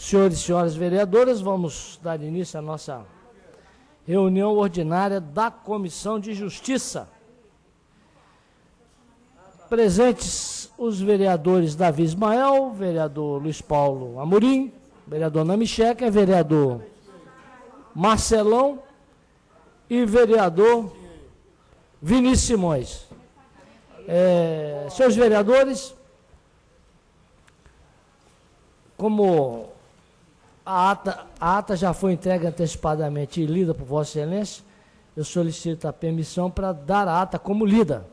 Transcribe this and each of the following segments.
Senhores e senhoras vereadoras, vamos dar início à nossa reunião ordinária da Comissão de Justiça. Presentes os vereadores Davi Ismael, vereador Luiz Paulo Amorim, vereador Nami Checa, vereador Marcelão e vereador Vinícius Simões. Senhores vereadores, como a ata já foi entregue antecipadamente e lida por Vossa Excelência, eu solicito a permissão para dar a ata como lida.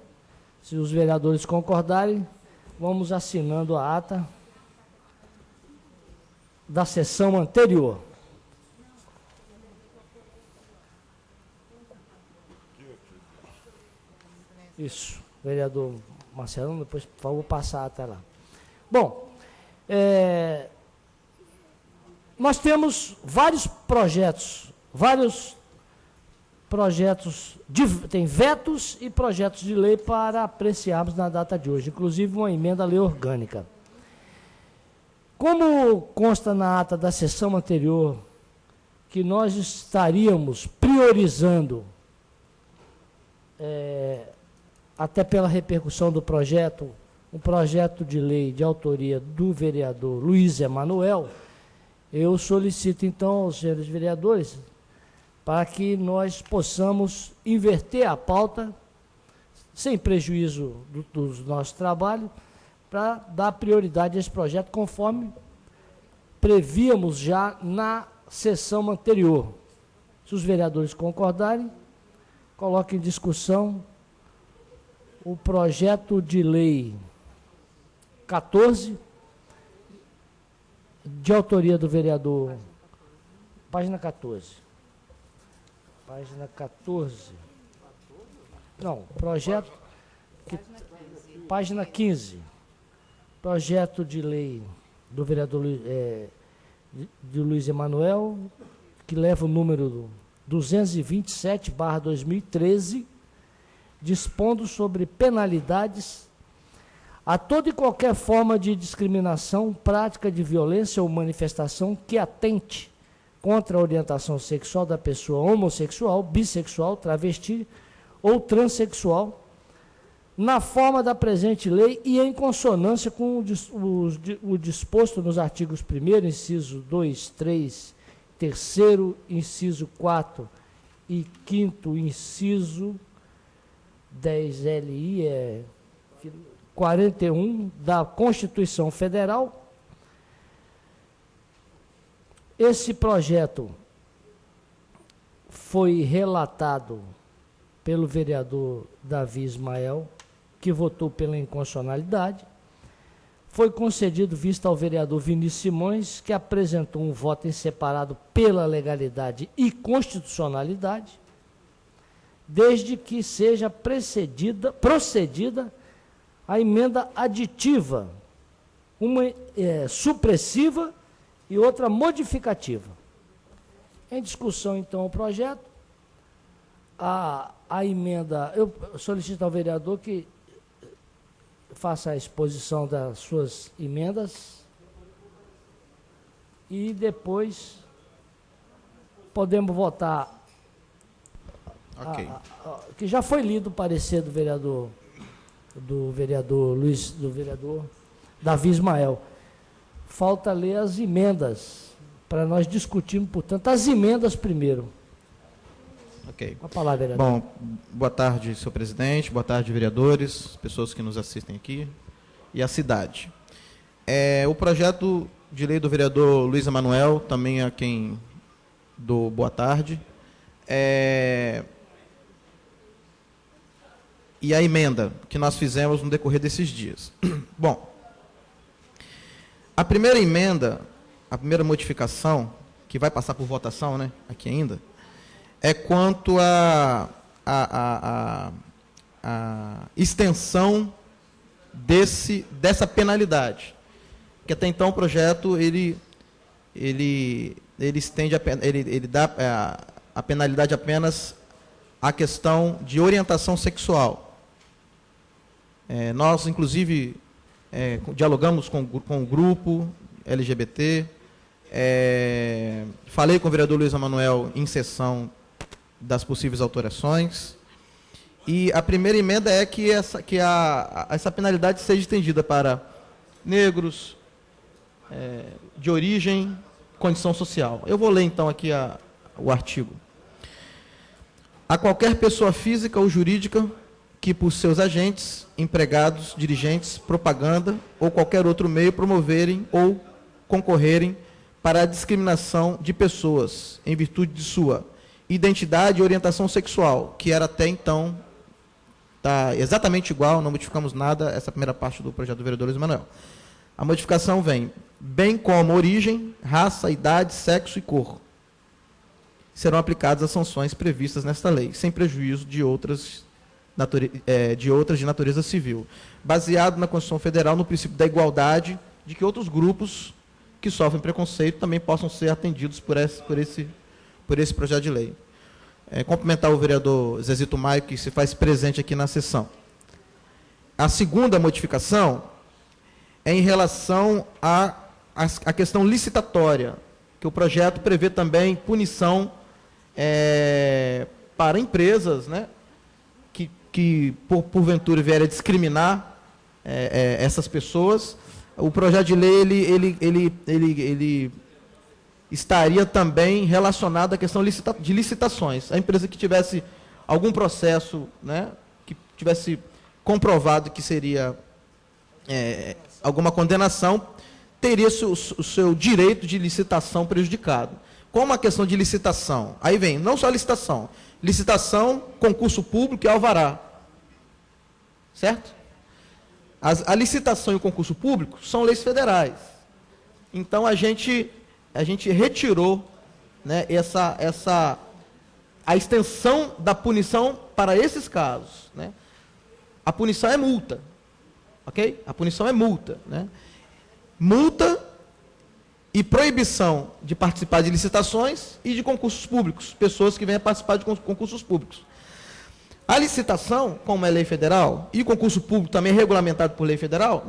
Se os vereadores concordarem, vamos assinando a ata da sessão anterior. Isso, vereador Marcelão, depois, por favor, passar a ata lá. Bom, nós temos vários projetos, tem vetos e projetos de lei para apreciarmos na data de hoje, inclusive uma emenda à lei orgânica. Como consta na ata da sessão anterior, que nós estaríamos priorizando, até pela repercussão do projeto, um projeto de lei de autoria do vereador Luiz Emanuel, eu solicito então aos senhores vereadores para que nós possamos inverter a pauta, sem prejuízo do nosso trabalho, para dar prioridade a esse projeto, conforme prevíamos já na sessão anterior. Se os vereadores concordarem, coloquem em discussão o projeto de lei 14, de autoria do vereador, página 14. Página 14. Não, projeto, página 15. Projeto de lei do vereador de Luiz Emanuel, que leva o número 227/2013, dispondo sobre penalidades a toda e qualquer forma de discriminação, prática de violência ou manifestação que atente contra a orientação sexual da pessoa homossexual, bissexual, travesti ou transexual, na forma da presente lei e em consonância com o disposto nos artigos 1º, inciso 2, 3, 3º, inciso 4 e 5º, inciso 10LI, 41 da Constituição Federal. Esse projeto foi relatado pelo vereador Davi Ismael, que votou pela inconstitucionalidade. Foi concedido vista ao vereador Vinícius Simões, que apresentou um voto em separado pela legalidade e constitucionalidade, desde que seja procedida a emenda aditiva, uma supressiva e outra modificativa. Em discussão, então, o projeto, a emenda, eu solicito ao vereador que faça a exposição das suas emendas e depois podemos votar. Ok. Que já foi lido o parecer do vereador Davi Ismael. Falta ler as emendas, para nós discutirmos, portanto, as emendas primeiro. Ok. A palavra, vereador. Bom, boa tarde, senhor presidente, boa tarde, vereadores, pessoas que nos assistem aqui, e a cidade. O projeto de lei do vereador Luiz Emanuel, também a quem dou boa tarde, e a emenda que nós fizemos no decorrer desses dias. Bom, a primeira emenda, a primeira modificação, que vai passar por votação, né, aqui ainda, é quanto à extensão dessa penalidade. Porque até então o projeto, ele dá a penalidade apenas à questão de orientação sexual. Nós, inclusive, dialogamos com o grupo LGBT, Falei com o vereador Luiz Emanuel em sessão das possíveis alterações. E a primeira emenda é que essa penalidade seja estendida para negros, de origem, condição social. Eu vou ler, então, aqui o artigo. A qualquer pessoa física ou jurídica que, por seus agentes, empregados, dirigentes, propaganda ou qualquer outro meio, promoverem ou concorrerem para a discriminação de pessoas em virtude de sua identidade e orientação sexual, que era até então, está exatamente igual, não modificamos nada, essa primeira parte do projeto do vereador Luiz Emanuel. A modificação vem, bem como origem, raça, idade, sexo e cor. Serão aplicadas as sanções previstas nesta lei, sem prejuízo de outras de natureza civil, baseado na Constituição Federal no princípio da igualdade, de que outros grupos que sofrem preconceito também possam ser atendidos por esse projeto de lei. Cumprimentar o vereador Zezito Maio, que se faz presente aqui na sessão. A segunda modificação é em relação à questão licitatória, que o projeto prevê também punição para empresas, né, que porventura vierem a discriminar essas pessoas. O projeto de lei ele estaria também relacionado à questão de licitações. A empresa que tivesse algum processo, né, que tivesse comprovado que seria alguma condenação, teria o seu direito de licitação prejudicado. Como a questão de licitação? Aí vem, não só licitação, concurso público e alvará. Certo? A licitação e o concurso público são leis federais. Então, a gente retirou, né, a extensão da punição para esses casos. Né? A punição é multa. Ok? A punição é multa. Né? Multa e proibição de participar de licitações e de concursos públicos, pessoas que venham participar de concursos públicos. A licitação, como é lei federal, e o concurso público também é regulamentado por lei federal,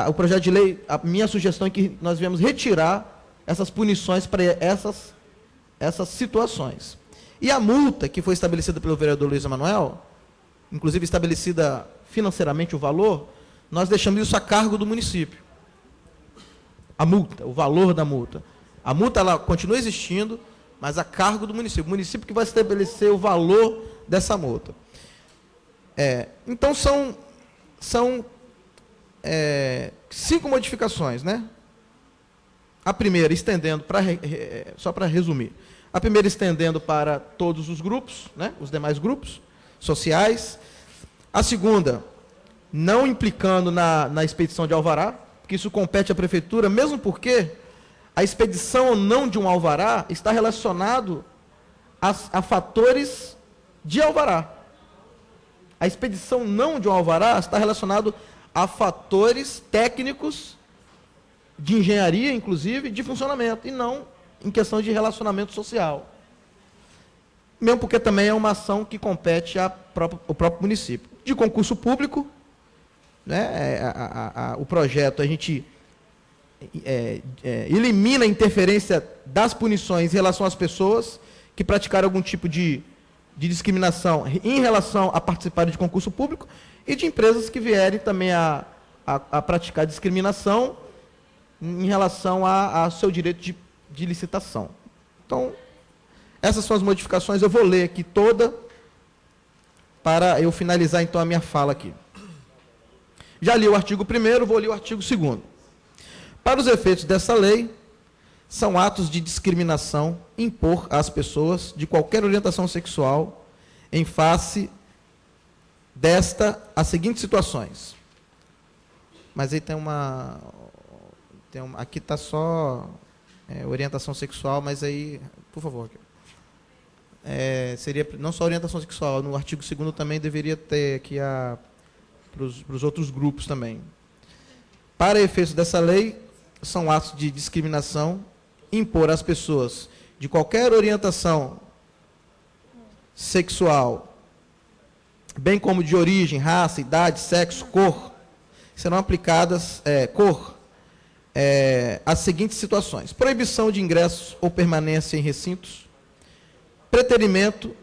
o projeto de lei, a minha sugestão é que nós viemos retirar essas punições para essas situações. E a multa que foi estabelecida pelo vereador Luiz Emanuel, inclusive estabelecida financeiramente o valor, nós deixamos isso a cargo do município. A multa, o valor da multa. A multa ela continua existindo, mas a cargo do município. O município que vai estabelecer o valor dessa multa. Então, são 5 modificações, né? A primeira, estendendo, só para resumir. A primeira, estendendo para todos os grupos, né? Os demais grupos sociais. A segunda, não implicando na expedição de alvará, porque isso compete à prefeitura, mesmo porque a expedição ou não de um alvará está relacionado a fatores de alvará. A expedição não de um alvará está relacionado a fatores técnicos de engenharia, inclusive, de funcionamento, e não em questão de relacionamento social. Mesmo porque também é uma ação que compete ao próprio município. De concurso público, né, o projeto, a gente elimina a interferência das punições em relação às pessoas que praticaram algum tipo de discriminação em relação a participarem de concurso público e de empresas que vierem também a praticar discriminação em relação ao seu direito de licitação. Então, essas são as modificações, eu vou ler aqui toda para eu finalizar então a minha fala aqui. Já li o artigo 1º, vou ler o artigo 2º. Para os efeitos dessa lei, são atos de discriminação impor às pessoas de qualquer orientação sexual em face as seguintes situações. Mas aí aqui está só orientação sexual, mas aí, por favor. Seria não só orientação sexual, no artigo 2º também deveria ter aqui para os outros grupos também. Para efeitos dessa lei, são atos de discriminação impor às pessoas de qualquer orientação sexual, bem como de origem, raça, idade, sexo, cor, serão aplicadas, as seguintes situações: proibição de ingresso ou permanência em recintos, preterimento,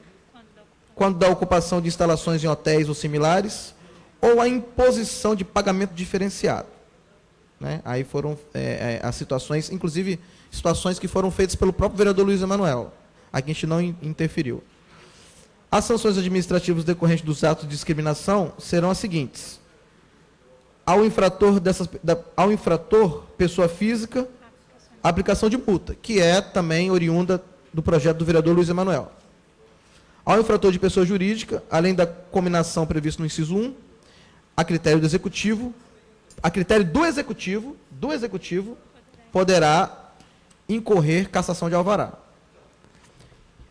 quando da ocupação de instalações em hotéis ou similares, ou a imposição de pagamento diferenciado. Né? Aí foram as situações, inclusive situações que foram feitas pelo próprio vereador Luiz Emanuel. Aqui a gente não interferiu. As sanções administrativas decorrentes dos atos de discriminação serão as seguintes: ao infrator, pessoa física, a aplicação de multa, que é também oriunda do projeto do vereador Luiz Emanuel. Ao infrator de pessoa jurídica, além da cominação prevista no inciso 1, a critério do executivo, poderá incorrer cassação de alvará.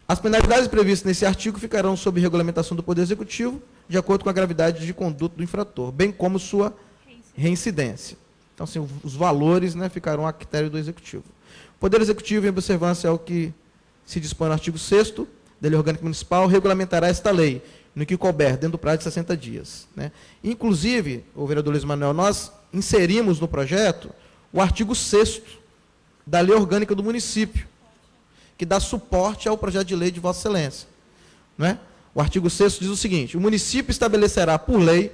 As penalidades previstas nesse artigo ficarão sob regulamentação do Poder Executivo, de acordo com a gravidade de conduta do infrator, bem como sua reincidência. Então, assim, os valores, né, ficarão a critério do Executivo. O Poder Executivo, em observância ao que se dispõe no artigo 6º da Lei Orgânica Municipal, regulamentará esta lei, no que couber, dentro do prazo de 60 dias. Né? Inclusive, o vereador Luiz Manuel, nós inserimos no projeto o artigo 6º da Lei Orgânica do Município, que dá suporte ao projeto de lei de Vossa Excelência. Não é? O artigo 6º diz o seguinte: o município estabelecerá, por lei,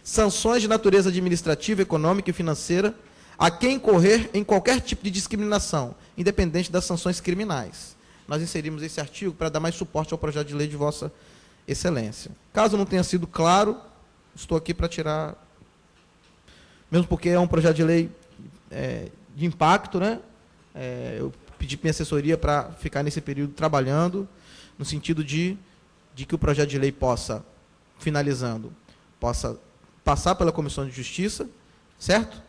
sanções de natureza administrativa, econômica e financeira a quem incorrer em qualquer tipo de discriminação, independente das sanções criminais. Nós inserimos esse artigo para dar mais suporte ao projeto de lei de Vossa Excelência. Caso não tenha sido claro, estou aqui para tirar, mesmo porque é um projeto de lei de impacto, né? Eu pedi para minha assessoria para ficar nesse período trabalhando, no sentido de que o projeto de lei possa, finalizando, possa passar pela Comissão de Justiça, certo?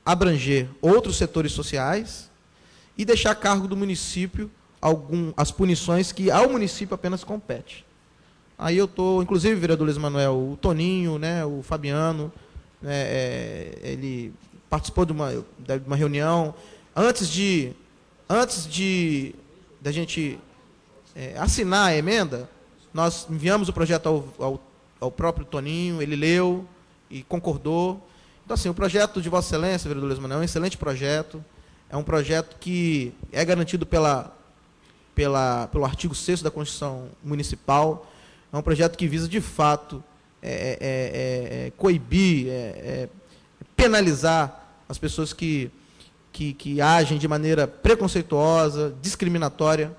Abranger outros setores sociais e deixar a cargo do município as punições que ao município apenas compete. Aí eu estou, inclusive, vereador Luiz Manuel, o Toninho, né, o Fabiano, ele participou de uma reunião, antes de da gente assinar a emenda, nós enviamos o projeto ao próprio Toninho, ele leu e concordou. Então, assim, o projeto de Vossa Excelência, vereador Luiz Manuel, é um excelente projeto, é um projeto que é garantido pelo artigo 6º da Constituição Municipal, é um projeto que visa, de fato, coibir, penalizar as pessoas que agem de maneira preconceituosa, discriminatória.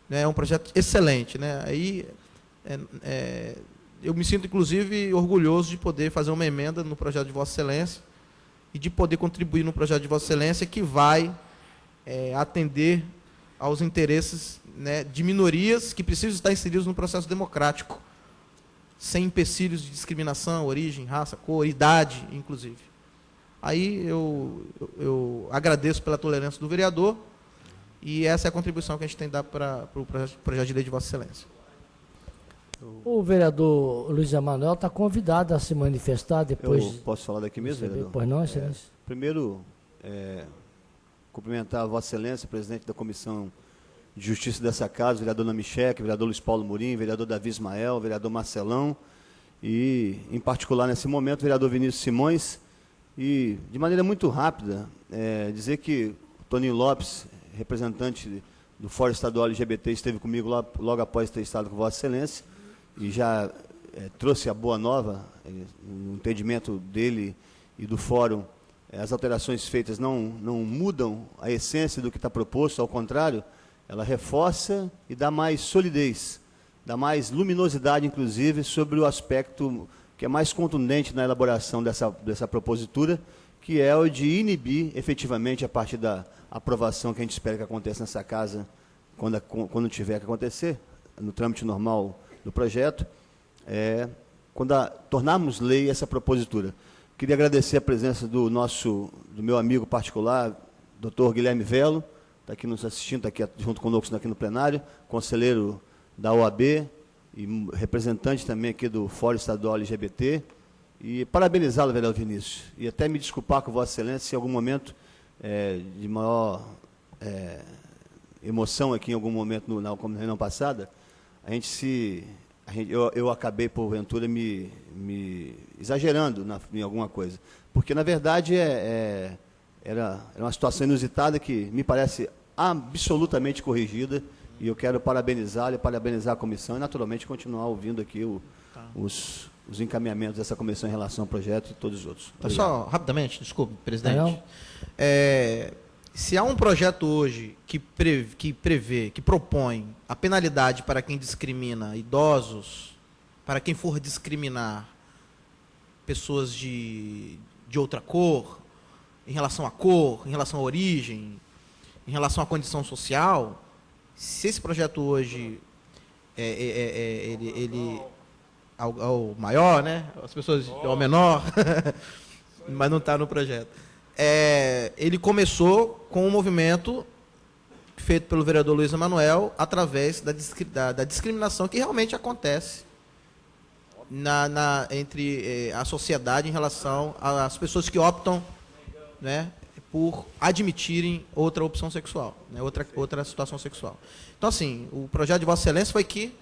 Né? É um projeto excelente. Né? Aí, eu me sinto, inclusive, orgulhoso de poder fazer uma emenda no projeto de Vossa Excelência e de poder contribuir no projeto de Vossa Excelência, que vai atender aos interesses, né, de minorias que precisam estar inseridos no processo democrático, sem empecilhos de discriminação, origem, raça, cor, idade, inclusive. Aí eu agradeço pela tolerância do vereador e essa é a contribuição que a gente tem dado para o projeto de lei de Vossa Excelência. O vereador Luiz Emanuel está convidado a se manifestar depois. Eu posso falar daqui mesmo, vereador? Pois não, Excelência? Primeiro, cumprimentar a Vossa Excelência, presidente da Comissão de Justiça dessa casa, o vereador Namichek, vereador Luiz Paulo Murim, vereador Davi Ismael, vereador Marcelão e, em particular, nesse momento, o vereador Vinícius Simões. E, de maneira muito rápida, dizer que o Toninho Lopes, representante do Fórum Estadual LGBT, esteve comigo logo após ter estado com Vossa Excelência e já trouxe a boa nova, no entendimento dele e do Fórum. As alterações feitas não mudam a essência do que está proposto, ao contrário, ela reforça e dá mais solidez, dá mais luminosidade, inclusive, sobre o aspecto que é mais contundente na elaboração dessa propositura, que é o de inibir, efetivamente, a partir da aprovação que a gente espera que aconteça nessa casa, quando tiver que acontecer, no trâmite normal do projeto, quando tornarmos lei essa propositura. Queria agradecer a presença do meu amigo particular, doutor Guilherme Velo, está aqui nos assistindo, está aqui junto conosco aqui no plenário, conselheiro da OAB e representante também aqui do Fórum Estadual LGBT, e parabenizá-lo, vereador Vinícius, e até me desculpar com Vossa Excelência se em algum momento de maior emoção aqui, em algum momento na reunião passada, eu acabei, porventura, me exagerando em alguma coisa. Porque, na verdade, Era uma situação inusitada que me parece absolutamente corrigida, e eu quero parabenizá-lo e parabenizar a comissão e, naturalmente, continuar ouvindo aqui os encaminhamentos dessa comissão em relação ao projeto e todos os outros. Só rapidamente, desculpe, presidente. Se há um projeto hoje que propõe a penalidade para quem discrimina idosos, para quem for discriminar pessoas de outra cor, em relação à cor, em relação à origem, em relação à condição social, se esse projeto hoje ele ao maior, né? As pessoas ao menor, mas não está no projeto. Ele começou com um movimento feito pelo vereador Luiz Emanuel através da discriminação que realmente acontece entre a sociedade em relação às pessoas que optam, né, por admitirem outra opção sexual, né, outra situação sexual. Então, assim, o projeto de Vossa Excelência foi que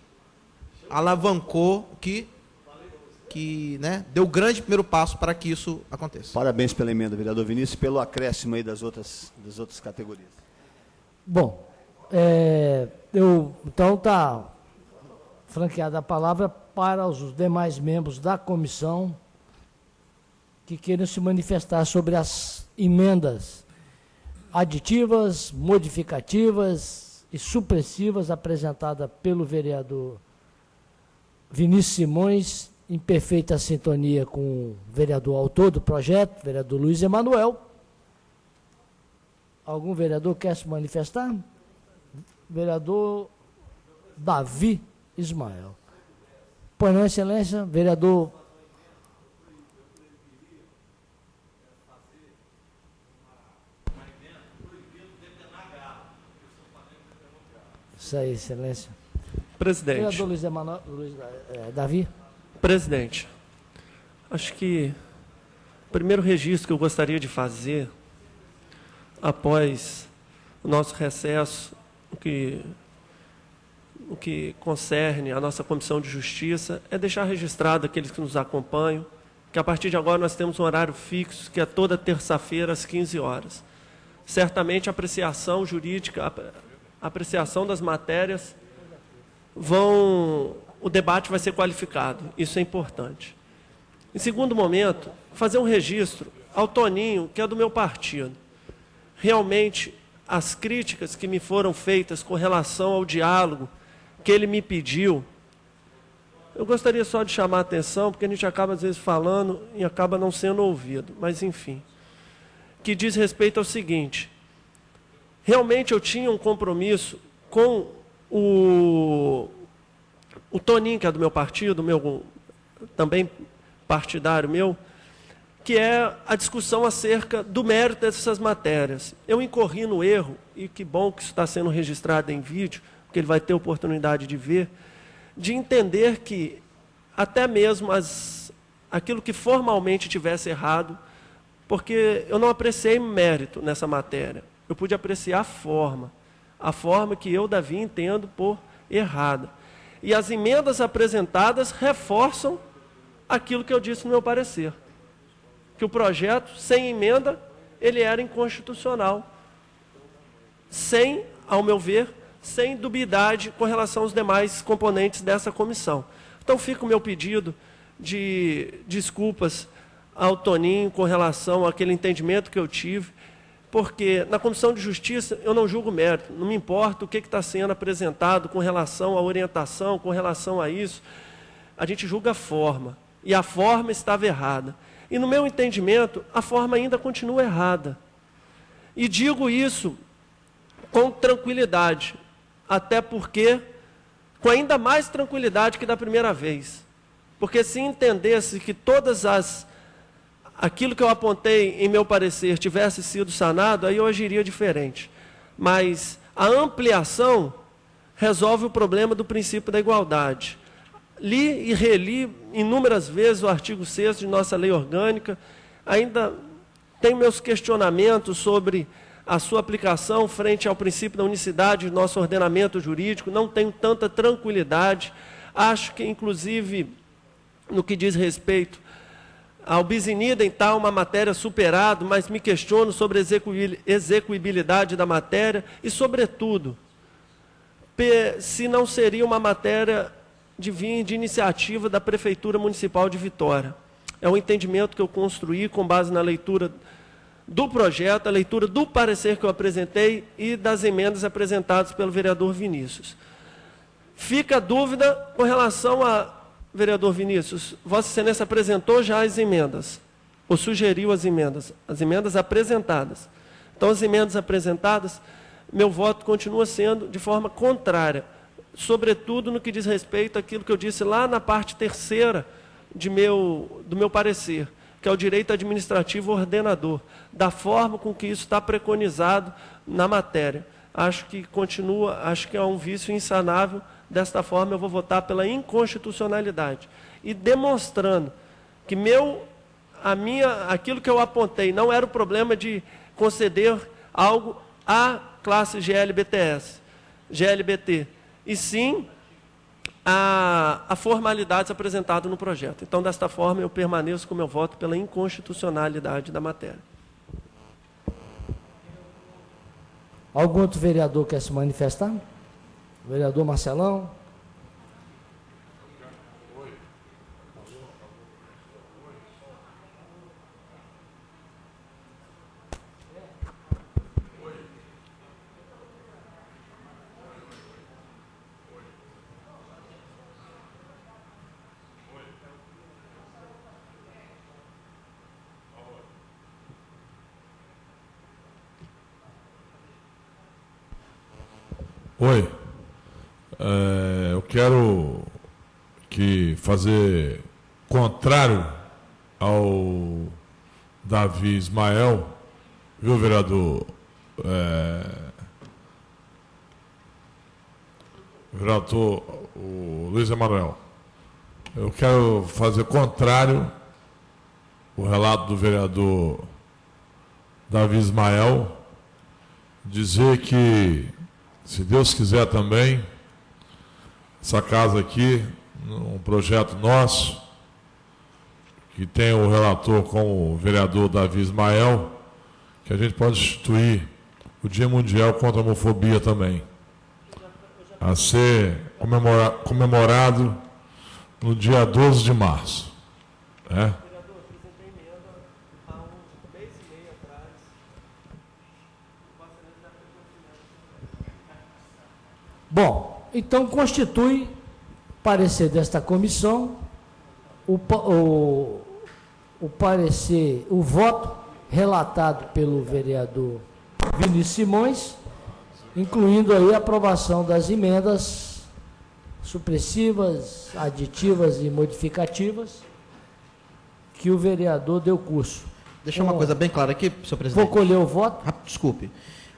alavancou, que né, deu o grande primeiro passo para que isso aconteça. Parabéns pela emenda, vereador Vinícius, pelo acréscimo aí das outras categorias. Bom, então está franqueada a palavra para os demais membros da comissão que queiram se manifestar sobre as emendas aditivas, modificativas e supressivas apresentadas pelo vereador Vinícius Simões, em perfeita sintonia com o vereador autor do projeto, vereador Luiz Emanuel. Algum vereador quer se manifestar? Vereador Davi Ismael. Pois não, excelência, vereador... Isso aí, excelência. Presidente. Vereador Luiz Emanuel, Davi. Presidente, acho que o primeiro registro que eu gostaria de fazer, após o nosso recesso, o que concerne a nossa Comissão de Justiça, é deixar registrado aqueles que nos acompanham, que a partir de agora nós temos um horário fixo, que é toda terça-feira às 15 horas. Certamente a apreciação jurídica, a apreciação das matérias o debate vai ser qualificado, isso é importante. Em segundo momento, fazer um registro ao Toninho, que é do meu partido. Realmente, as críticas que me foram feitas com relação ao diálogo que ele me pediu, eu gostaria só de chamar a atenção, porque a gente acaba às vezes falando e acaba não sendo ouvido, mas enfim, que diz respeito ao seguinte: realmente eu tinha um compromisso com o Toninho, que é do meu partido, também partidário meu, que é a discussão acerca do mérito dessas matérias. Eu incorri no erro, e que bom que isso está sendo registrado em vídeo, porque ele vai ter oportunidade de ver, de entender que até mesmo aquilo que formalmente tivesse errado, porque eu não apreciei mérito nessa matéria, eu pude apreciar a forma que eu, Davi, entendo por errada. E as emendas apresentadas reforçam aquilo que eu disse no meu parecer, que o projeto, sem emenda, ele era inconstitucional, ao meu ver, sem dubiedade com relação aos demais componentes dessa comissão. Então fica o meu pedido de desculpas ao Toninho com relação àquele entendimento que eu tive, porque na Comissão de Justiça eu não julgo mérito, não me importa o que está sendo apresentado com relação à orientação, com relação a isso, a gente julga a forma, e a forma estava errada. E no meu entendimento, a forma ainda continua errada. E digo isso com tranquilidade, até porque, com ainda mais tranquilidade que da primeira vez. Porque se entendesse que aquilo que eu apontei em meu parecer tivesse sido sanado, aí eu agiria diferente. Mas a ampliação resolve o problema do princípio da igualdade. Li e reli inúmeras vezes o artigo 6º de nossa lei orgânica, ainda tenho meus questionamentos sobre a sua aplicação frente ao princípio da unicidade do nosso ordenamento jurídico, não tenho tanta tranquilidade, acho que, inclusive, no que diz respeito ao bis in idem está uma matéria superada, mas me questiono sobre a execuibilidade da matéria e, sobretudo, se não seria uma matéria de iniciativa da Prefeitura Municipal de Vitória. É um entendimento que eu construí com base na leitura do projeto, a leitura do parecer que eu apresentei e das emendas apresentadas pelo vereador Vinícius. Fica a dúvida com relação a, vereador Vinícius, Vossa Excelência apresentou já as emendas, ou sugeriu as emendas apresentadas. Então, as emendas apresentadas, meu voto continua sendo de forma contrária, sobretudo no que diz respeito àquilo que eu disse lá na parte terceira do meu parecer, que é o direito administrativo ordenador, da forma com que isso está preconizado na matéria. Acho que é um vício insanável. Desta forma, eu vou votar pela inconstitucionalidade. E demonstrando que aquilo que eu apontei não era o problema de conceder algo à classe GLBT, e sim a formalidades apresentadas no projeto. Então, desta forma, eu permaneço com o meu voto pela inconstitucionalidade da matéria. Algum outro vereador quer se manifestar? Vereador Marcelão. Oi. Eu quero fazer contrário ao Davi Ismael, viu, vereador? Vereador o Luiz Emanuel. Eu quero fazer contrário o relato do vereador Davi Ismael, dizer que, se Deus quiser também, essa casa aqui, um projeto nosso, que tem o relator como o vereador Davi Ismael, que a gente pode instituir o Dia Mundial contra a Homofobia também, a ser comemorado no dia 12 de março. Né? Bom, então constitui parecer desta comissão o voto relatado pelo vereador Vinícius Simões, incluindo aí a aprovação das emendas supressivas, aditivas e modificativas que o vereador deu curso. Deixa uma coisa bem clara aqui, senhor presidente. Vou colher o voto. Desculpe.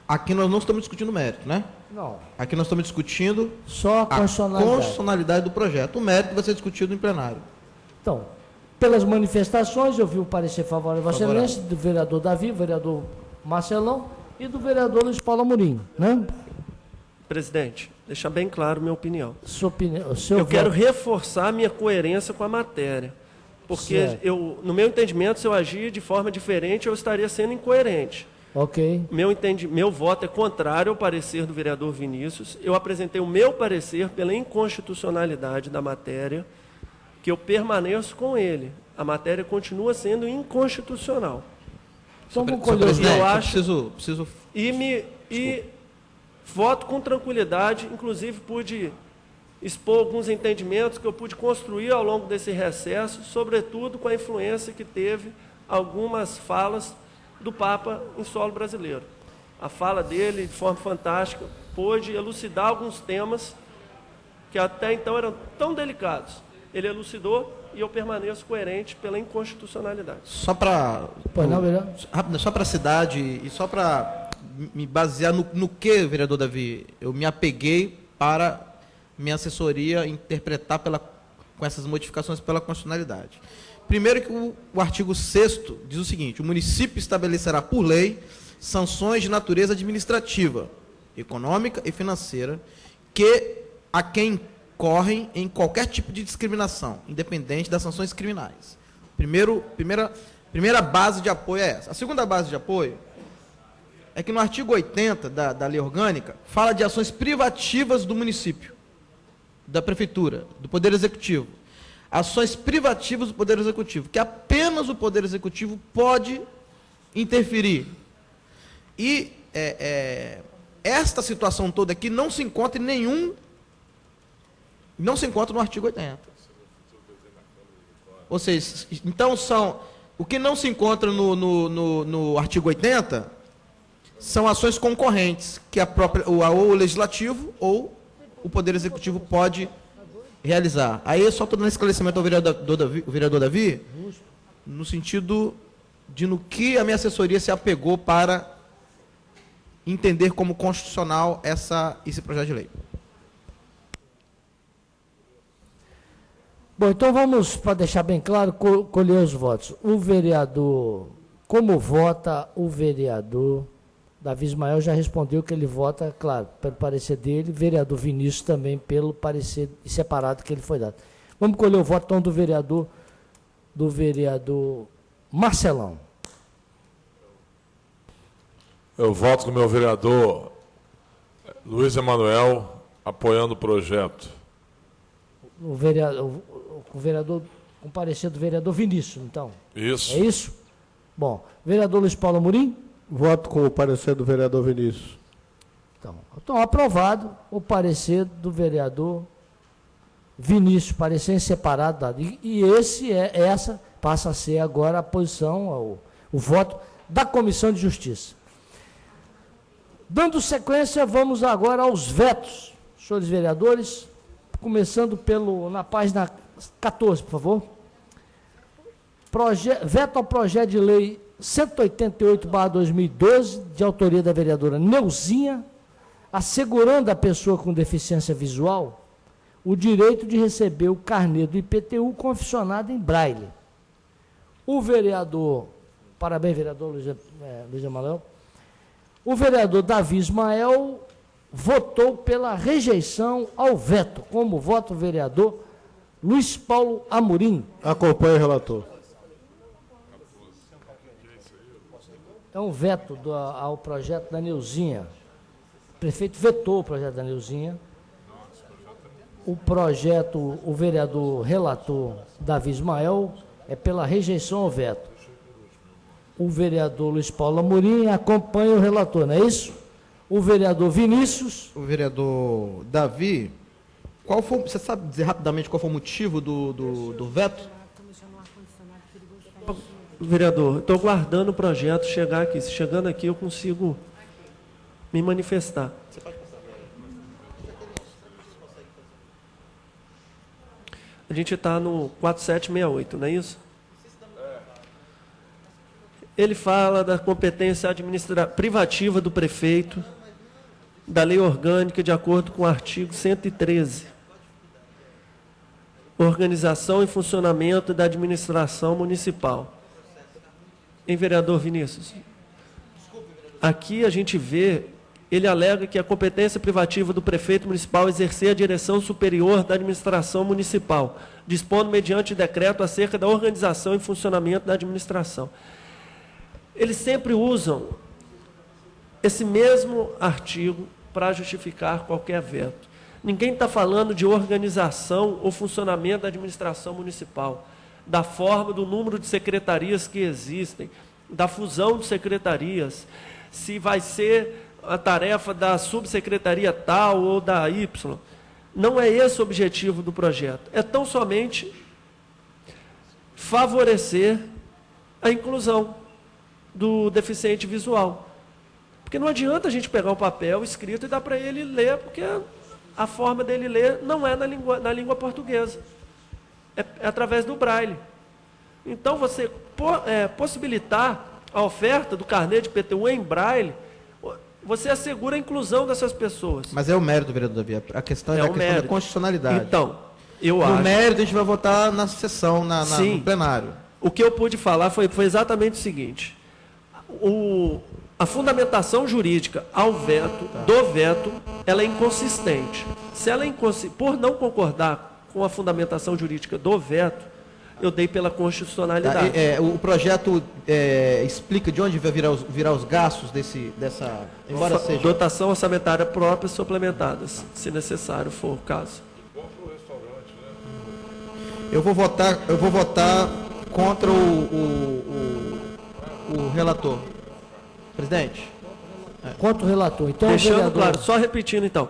Aqui nós não estamos discutindo mérito, né? Não. Aqui nós estamos discutindo só a constitucionalidade do projeto. O mérito vai ser discutido em plenário. Então, pelas manifestações, eu vi o parecer favorável à Vossa Excelência, do vereador Davi, vereador Marcelão e do vereador Luiz Paulo Amorim, né? Presidente, deixar bem claro minha opinião. Eu quero reforçar a minha coerência com a matéria. Porque no meu entendimento, se eu agir de forma diferente, eu estaria sendo incoerente. Ok. Meu voto é contrário ao parecer do vereador Vinícius. Eu apresentei o meu parecer pela inconstitucionalidade da matéria, que eu permaneço com ele. A matéria continua sendo inconstitucional. Então, vou colher os eu acho, preciso... E voto com tranquilidade, inclusive pude expor alguns entendimentos que eu pude construir ao longo desse recesso, sobretudo com a influência que teve algumas falas do Papa em solo brasileiro. A fala dele, de forma fantástica, pôde elucidar alguns temas que até então eram tão delicados. Ele elucidou e eu permaneço coerente pela inconstitucionalidade. Só para a cidade e só para me basear no que, vereador Davi, eu me apeguei para minha assessoria interpretar com essas modificações pela constitucionalidade. Primeiro que o artigo 6º diz o seguinte: o município estabelecerá por lei sanções de natureza administrativa, econômica e financeira a quem incorrem em qualquer tipo de discriminação, independente das sanções criminais, Primeira base de apoio é essa. A segunda base de apoio é que no artigo 80 da Lei Orgânica fala de ações privativas do município, da prefeitura, do Poder Executivo. Ações privativas do Poder Executivo, que apenas o Poder Executivo pode interferir. E esta situação toda aqui não se encontra no artigo 80. Ou seja, então o que não se encontra no artigo 80 são ações concorrentes, que ou o Legislativo ou o Poder Executivo pode realizar. Aí eu só estou dando esclarecimento ao vereador Davi, no sentido de no que a minha assessoria se apegou para entender como constitucional esse projeto de lei. Bom, então vamos, para deixar bem claro, colher os votos. O vereador, como vota o vereador Davi Ismael, já respondeu que ele vota, claro, pelo parecer dele, vereador Vinícius também pelo parecer separado que ele foi dado. Vamos colher o voto então do vereador Marcelão. Eu voto com o meu vereador Luiz Emanuel, apoiando o projeto. O vereador, com parecer do vereador Vinícius, então. Isso. É isso? Bom, vereador Luiz Paulo Amorim? Voto com o parecer do vereador Vinícius. Então, aprovado o parecer do vereador Vinícius, parecer em separado dado. E essa passa a ser agora a posição, o voto da Comissão de Justiça. Dando sequência, vamos agora aos vetos, senhores vereadores, começando na página 14, por favor. Veto ao projeto de lei 188/2012, de autoria da vereadora Neuzinha, assegurando à pessoa com deficiência visual o direito de receber o carnê do IPTU confeccionado em braille. O vereador, parabéns, vereador Luiz Emanuel, o vereador Davi Ismael votou pela rejeição ao veto. Como vota o vereador Luiz Paulo Amorim? Acompanhe o relator. É um veto ao projeto da Neuzinha. O prefeito vetou o projeto da Neuzinha. O vereador relator Davi Ismael é pela rejeição ao veto. O vereador Luiz Paulo Amorim acompanha o relator, não é isso? O vereador Vinícius. O vereador Davi, você sabe dizer rapidamente qual foi o motivo do veto? Vereador, estou guardando o projeto chegar aqui. Se chegando aqui, eu consigo me manifestar. A gente está no 4768, não é isso? Ele fala da competência privativa do prefeito, da lei orgânica, de acordo com o artigo 113. Organização e funcionamento da administração municipal. Hein, vereador Vinícius? Aqui a gente vê, ele alega que a competência privativa do prefeito municipal exercer a direção superior da administração municipal, dispondo mediante decreto acerca da organização e funcionamento da administração. Eles sempre usam esse mesmo artigo para justificar qualquer veto. Ninguém está falando de organização ou funcionamento da administração municipal, da forma, do número de secretarias que existem, da fusão de secretarias, se vai ser a tarefa da subsecretaria tal ou da Y. Não é esse o objetivo do projeto. É tão somente favorecer a inclusão do deficiente visual. Porque não adianta a gente pegar um papel escrito e dar para ele ler, porque a forma dele ler não é na língua portuguesa. É através do braille. Então, você possibilitar a oferta do carnê de IPTU em braille, você assegura a inclusão dessas pessoas. Mas é o mérito, vereador Davi. A questão é a questão da constitucionalidade. Então, eu acho... No mérito, a gente vai votar na sessão, no plenário. O que eu pude falar foi exatamente o seguinte. A fundamentação jurídica do veto, ela é inconsistente. Se ela por não concordar com a fundamentação jurídica do veto, eu dei pela constitucionalidade. O projeto explica de onde vai virar os gastos dessa... Embora seja... Dotação orçamentária própria suplementadas, se necessário for o caso. Eu vou votar contra o relator. Presidente. Contra o relator. Então, Deixando vereador... claro, só repetindo então,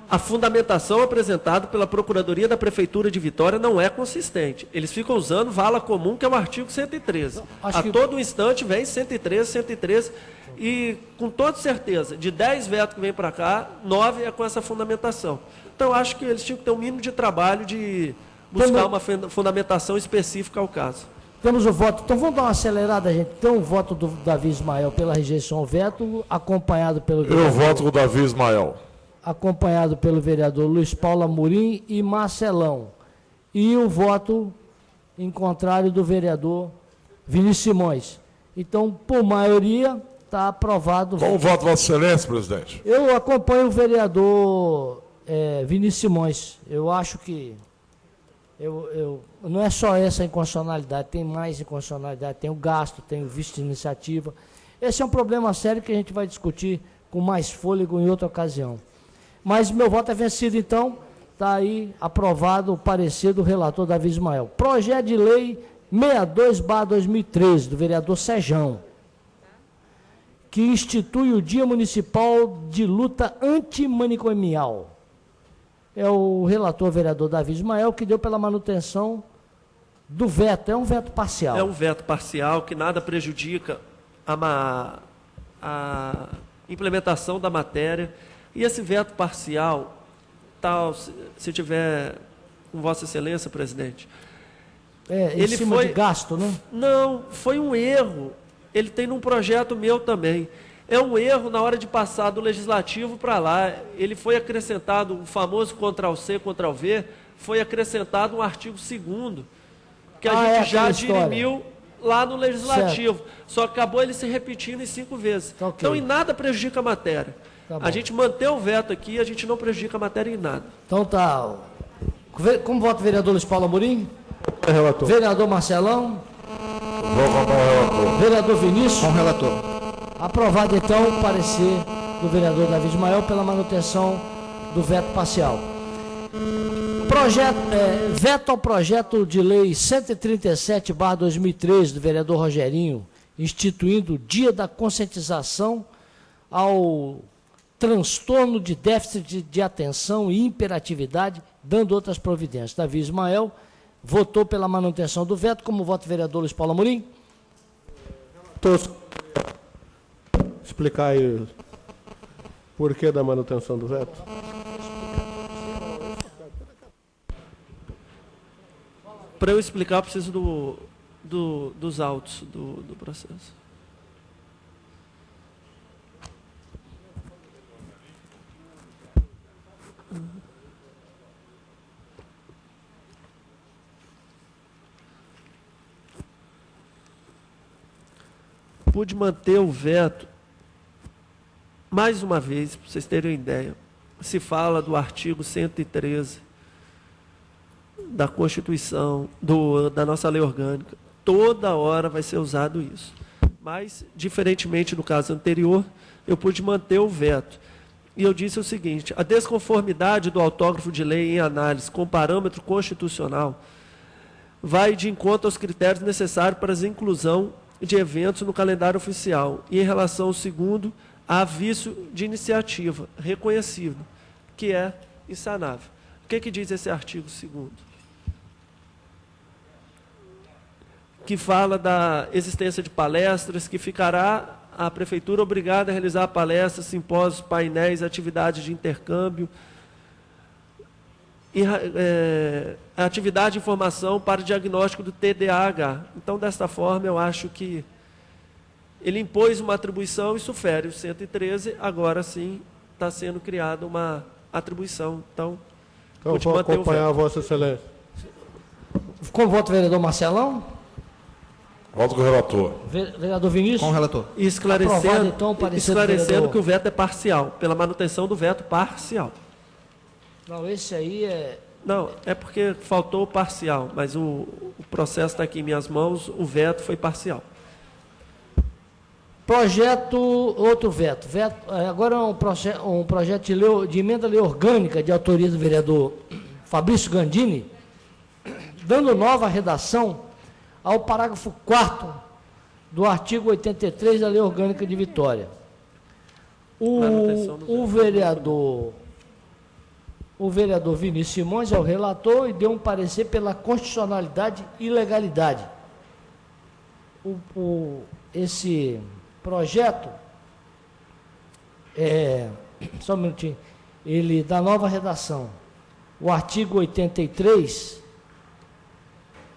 a fundamentação apresentada pela Procuradoria da Prefeitura de Vitória não é consistente. Eles ficam usando vala comum, que é o artigo 113. A todo instante vem 113, e com toda certeza, de 10 vetos que vem para cá, 9 é com essa fundamentação. Então, eu acho que eles tinham que ter um mínimo de trabalho de buscar uma fundamentação específica ao caso. Temos o voto. Então, vamos dar uma acelerada, gente. Tem o voto do Davi Ismael pela rejeição ao veto, acompanhado pelo... Eu voto com o Davi Ismael. Acompanhado pelo vereador Luiz Paulo Amorim e Marcelão. E o voto em contrário do vereador Vinícius Simões. Então, por maioria, está aprovado. Qual o voto, Vossa Excelência, presidente? Eu acompanho o vereador Vinícius Simões. Eu acho que não é só essa inconstitucionalidade, tem mais inconstitucionalidade, tem o gasto, tem o visto de iniciativa. Esse é um problema sério que a gente vai discutir com mais fôlego em outra ocasião. Mas meu voto é vencido, então, está aí aprovado o parecer do relator Davi Ismael. Projeto de lei 62/2013, do vereador Sejão, que institui o Dia Municipal de Luta Antimanicomial. É o relator vereador Davi Ismael que deu pela manutenção do veto. É um veto parcial. É um veto parcial que nada prejudica a implementação da matéria. E esse veto parcial, se tiver com Vossa Excelência, presidente... ele foi de gasto, né? Não, foi um erro. Ele tem num projeto meu também. É um erro na hora de passar do Legislativo para lá. Ele foi acrescentado, o famoso Ctrl+C, Ctrl+V, foi acrescentado um artigo 2º, que a gente já dirimiu lá no Legislativo. Certo. Só que acabou ele se repetindo em 5 vezes. Okay. Então, em nada prejudica a matéria. Tá, a gente mantém o veto aqui, a gente não prejudica a matéria em nada. Então tá. Como vota o vereador Luiz Paulo Amorim? Relator. Vereador Marcelão? Vou votar o relator. Vereador Vinícius? Com o relator. Aprovado então o parecer do vereador Davi Ismael pela manutenção do veto parcial. Veto ao projeto de lei 137/2013 do vereador Rogerinho, instituindo o Dia da Conscientização ao transtorno de déficit de atenção e hiperatividade, dando outras providências. Davi Ismael votou pela manutenção do veto. Como vota o vereador Luiz Paulo Amorim? Explicar aí o porquê da manutenção do veto. Para eu explicar, eu preciso dos autos do processo. Pude manter o veto, mais uma vez, para vocês terem uma ideia, se fala do artigo 113 da Constituição, da nossa lei orgânica, toda hora vai ser usado isso. Mas, diferentemente do caso anterior, eu pude manter o veto. E eu disse o seguinte: a desconformidade do autógrafo de lei em análise com parâmetro constitucional vai de encontro aos critérios necessários para a inclusão de eventos no calendário oficial. E em relação ao segundo, há vício de iniciativa reconhecido, que é insanável. O que diz esse artigo 2º? Que fala da existência de palestras, que ficará a Prefeitura obrigada a realizar palestras, simpósios, painéis, atividades de intercâmbio, e atividade de informação para o diagnóstico do TDAH. Então, desta forma, eu acho que ele impôs uma atribuição, isso fere o 113, agora sim está sendo criada uma atribuição. Então vou acompanhar a Vossa Excelência. Como vota o vereador Marcelão? Voto com o relator. Vereador Vinícius? Com o relator. E esclarecendo, então, que o veto é parcial, pela manutenção do veto parcial. Não, esse aí Não, é porque faltou o parcial, mas o processo está aqui em minhas mãos, o veto foi parcial. Projeto, outro veto. Agora um projeto de emenda lei orgânica de autoria do vereador Fabrício Gandini, dando nova redação ao parágrafo 4º do artigo 83 da Lei Orgânica de Vitória. O vereador Vinícius Simões é o relator e deu um parecer pela constitucionalidade e legalidade. Esse projeto, só um minutinho, ele dá nova redação. O artigo 83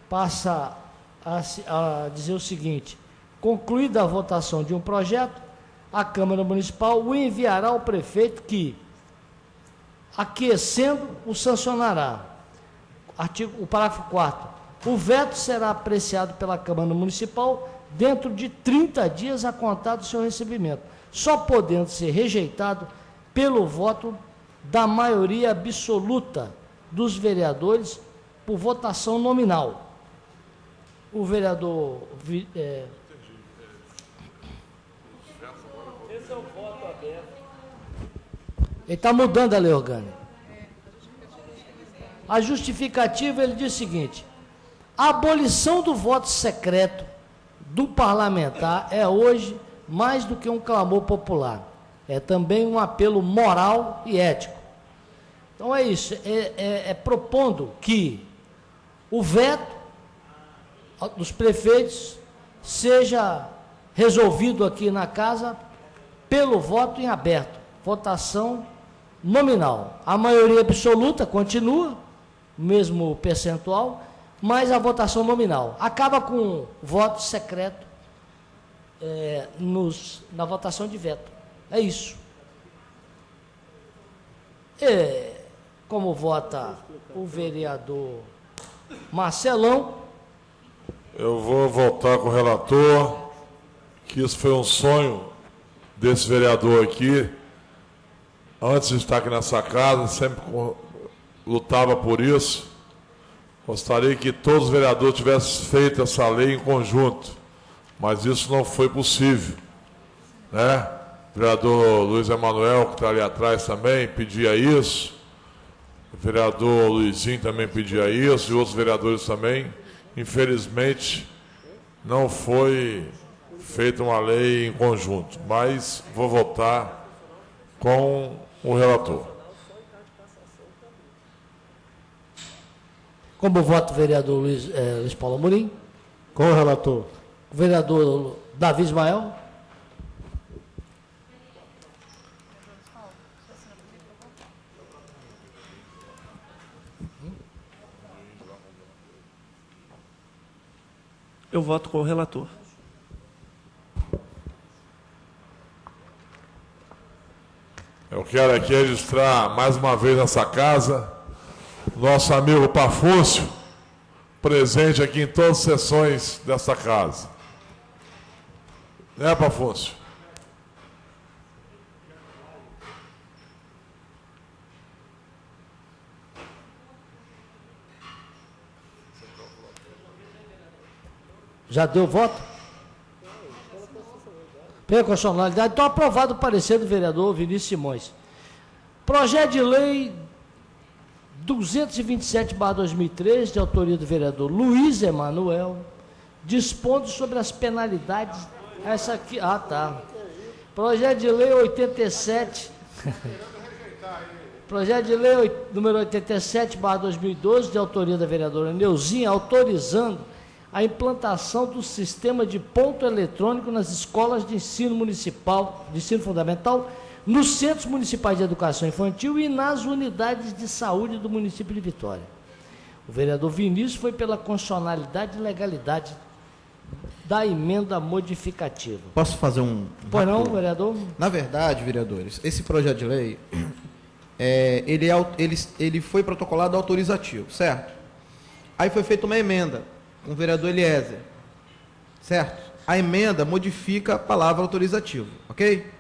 passa a dizer o seguinte: concluída a votação de um projeto, a Câmara Municipal o enviará ao prefeito que, aquecendo, o sancionará. O parágrafo 4º. O veto será apreciado pela Câmara Municipal dentro de 30 dias a contar do seu recebimento, só podendo ser rejeitado pelo voto da maioria absoluta dos vereadores por votação nominal. O vereador... Esse é o voto aberto. Ele está mudando a lei orgânica. A justificativa, ele diz o seguinte: a abolição do voto secreto do parlamentar é hoje mais do que um clamor popular. É também um apelo moral e ético. Então é isso, propondo que o veto dos prefeitos seja resolvido aqui na casa pelo voto em aberto, votação nominal. A maioria absoluta continua, mesmo percentual, mas a votação nominal. Acaba com voto secreto na votação de veto. É isso. Como vota o vereador Marcelão, eu vou votar com o relator, que isso foi um sonho desse vereador aqui, antes de estar aqui nessa casa, sempre lutava por isso. Gostaria que todos os vereadores tivessem feito essa lei em conjunto, mas isso não foi possível, né? O vereador Luiz Emanuel, que está ali atrás também, pedia isso, o vereador Luizinho também pedia isso, e outros vereadores também. Infelizmente, não foi feita uma lei em conjunto, mas vou votar com o relator. Como vota o vereador Luiz Paulo Amorim? Com o relator. O vereador Davi Ismael? Eu voto com o relator. Eu quero aqui registrar mais uma vez nessa casa nosso amigo Pafúncio, presente aqui em todas as sessões dessa casa. Né, Pafúncio? Já deu voto? Pela constitucionalidade, então aprovado o parecer do vereador Vinícius Simões. Projeto de lei 227/2003, de autoria do vereador Luiz Emanuel, dispondo sobre as penalidades. Essa aqui, Projeto de lei 87. Projeto de lei número 87/2012, de autoria da vereadora Neuzinha, autorizando a implantação do sistema de ponto eletrônico nas escolas de ensino municipal, de ensino fundamental, nos centros municipais de educação infantil e nas unidades de saúde do município de Vitória. O vereador Vinícius foi pela constitucionalidade e legalidade da emenda modificativa. Posso fazer um... Pois não, vereador? Na verdade, vereadores, esse projeto de lei, ele foi protocolado autorizativo, certo? Aí foi feita uma emenda com o vereador Eliezer, certo? A emenda modifica a palavra autorizativo, ok?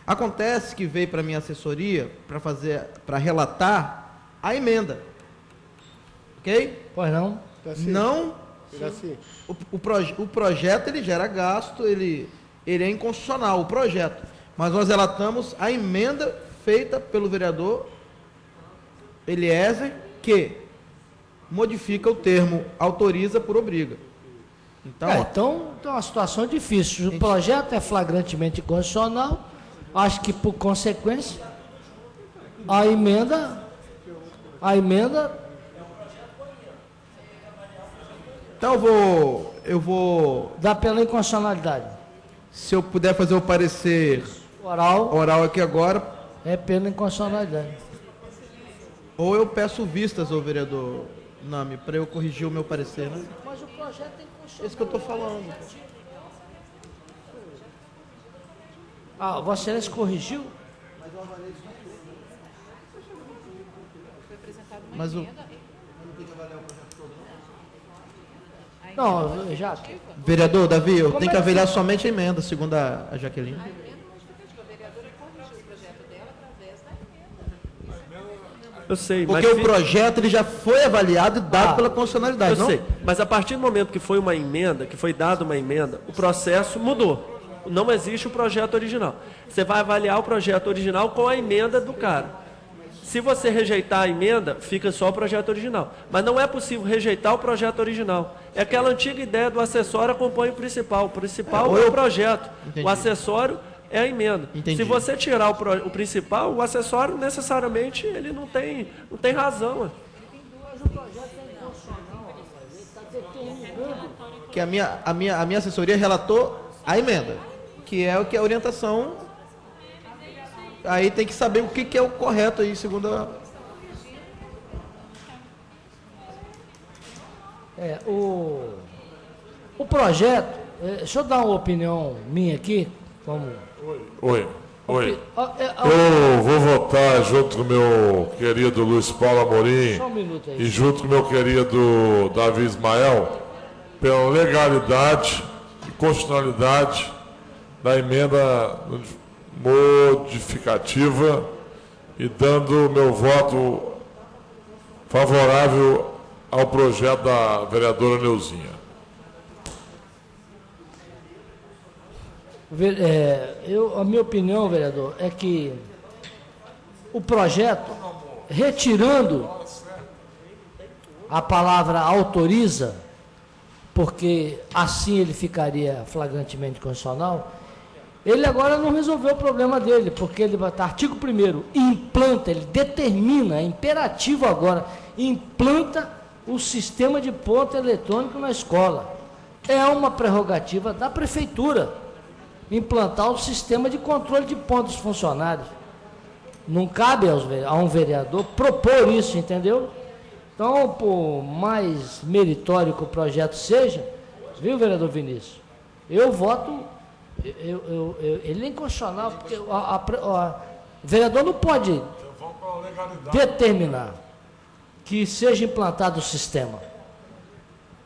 Acontece que veio para a minha assessoria para relatar a emenda. Ok? Pois não? Não, Iraci, o projeto ele gera gasto, ele é inconstitucional, o projeto. Mas nós relatamos a emenda feita pelo vereador Eliezer, que modifica o termo autoriza por obriga. Então, Então é uma situação difícil. O projeto é flagrantemente inconstitucional. Acho que, por consequência, a emenda. então eu vou, Dá pela inconstitucionalidade. se eu puder fazer o parecer oral aqui agora, É pela inconstitucionalidade. ou eu peço vistas ao vereador Nami, para eu corrigir o meu parecer, né? Mas o projeto é inconstitucional. Esse que eu estou falando. Vossa Excelência corrigiu? Mas o Não, já. vereador Davi, eu Como tenho é que que avaliar somente a emenda, segundo a Jaqueline. Eu sei, Porque o projeto ele já foi avaliado e dado pela constitucionalidade, eu não? sei, mas a partir do momento que foi uma emenda, que foi dada uma emenda, o processo mudou. Não existe o projeto original. Você vai avaliar o projeto original com a emenda do cara. Se você rejeitar a emenda, fica só o projeto original. Mas não é possível rejeitar o projeto original. É aquela antiga ideia do acessório acompanha o principal. O principal é o projeto. Entendi. O acessório é a emenda. Entendi. Se você tirar o principal, o acessório necessariamente ele não tem razão. Ué. Que a minha assessoria relatou a emenda, que é o que é a orientação. Aí tem que saber o que é o correto aí, segundo a... O projeto, deixa eu dar uma opinião minha aqui, como... Oi. Eu Eu vou votar junto com o meu querido Luiz Paulo Amorim Só um minuto aí. e junto com o meu querido Davi Ismael pela legalidade e constitucionalidade da emenda modificativa e dando meu voto favorável ao projeto da vereadora Neuzinha. A minha opinião, vereador, é que o projeto, retirando a palavra autoriza, porque assim ele ficaria flagrantemente constitucional, ele agora não resolveu o problema dele, porque ele vai estar, artigo 1º, implanta, ele determina, é imperativo agora, implanta o sistema de ponto eletrônico na escola. É uma prerrogativa da prefeitura implantar o sistema de controle de pontos dos funcionários. Não cabe a um vereador propor isso, entendeu? Então, por mais meritório que o projeto seja, viu, vereador Vinícius? Eu voto, ele é inconstitucional, porque o vereador não pode determinar que seja implantado o sistema.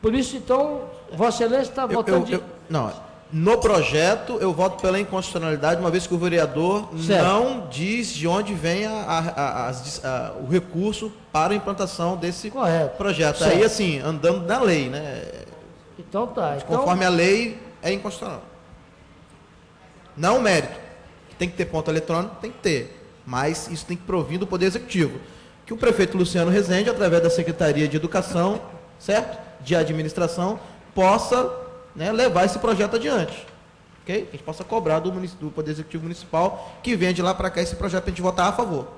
Por isso, então, Vossa Excelência está votando... Não, no projeto eu voto pela inconstitucionalidade, uma vez que o vereador Certo. não diz de onde vem o recurso para a implantação desse Correto. projeto. Certo. Aí, assim, andando na lei, né? Então tá. Então, Conforme a lei, é inconstitucional. Não o mérito. Tem que ter ponto eletrônico, tem que ter. Mas isso tem que provir do Poder Executivo. Que o prefeito Luciano Rezende, através da Secretaria de Educação, certo? De Administração, possa, né, levar esse projeto adiante. Ok? Que a gente possa cobrar do Poder Executivo Municipal que venha de lá para cá esse projeto para a gente votar a favor.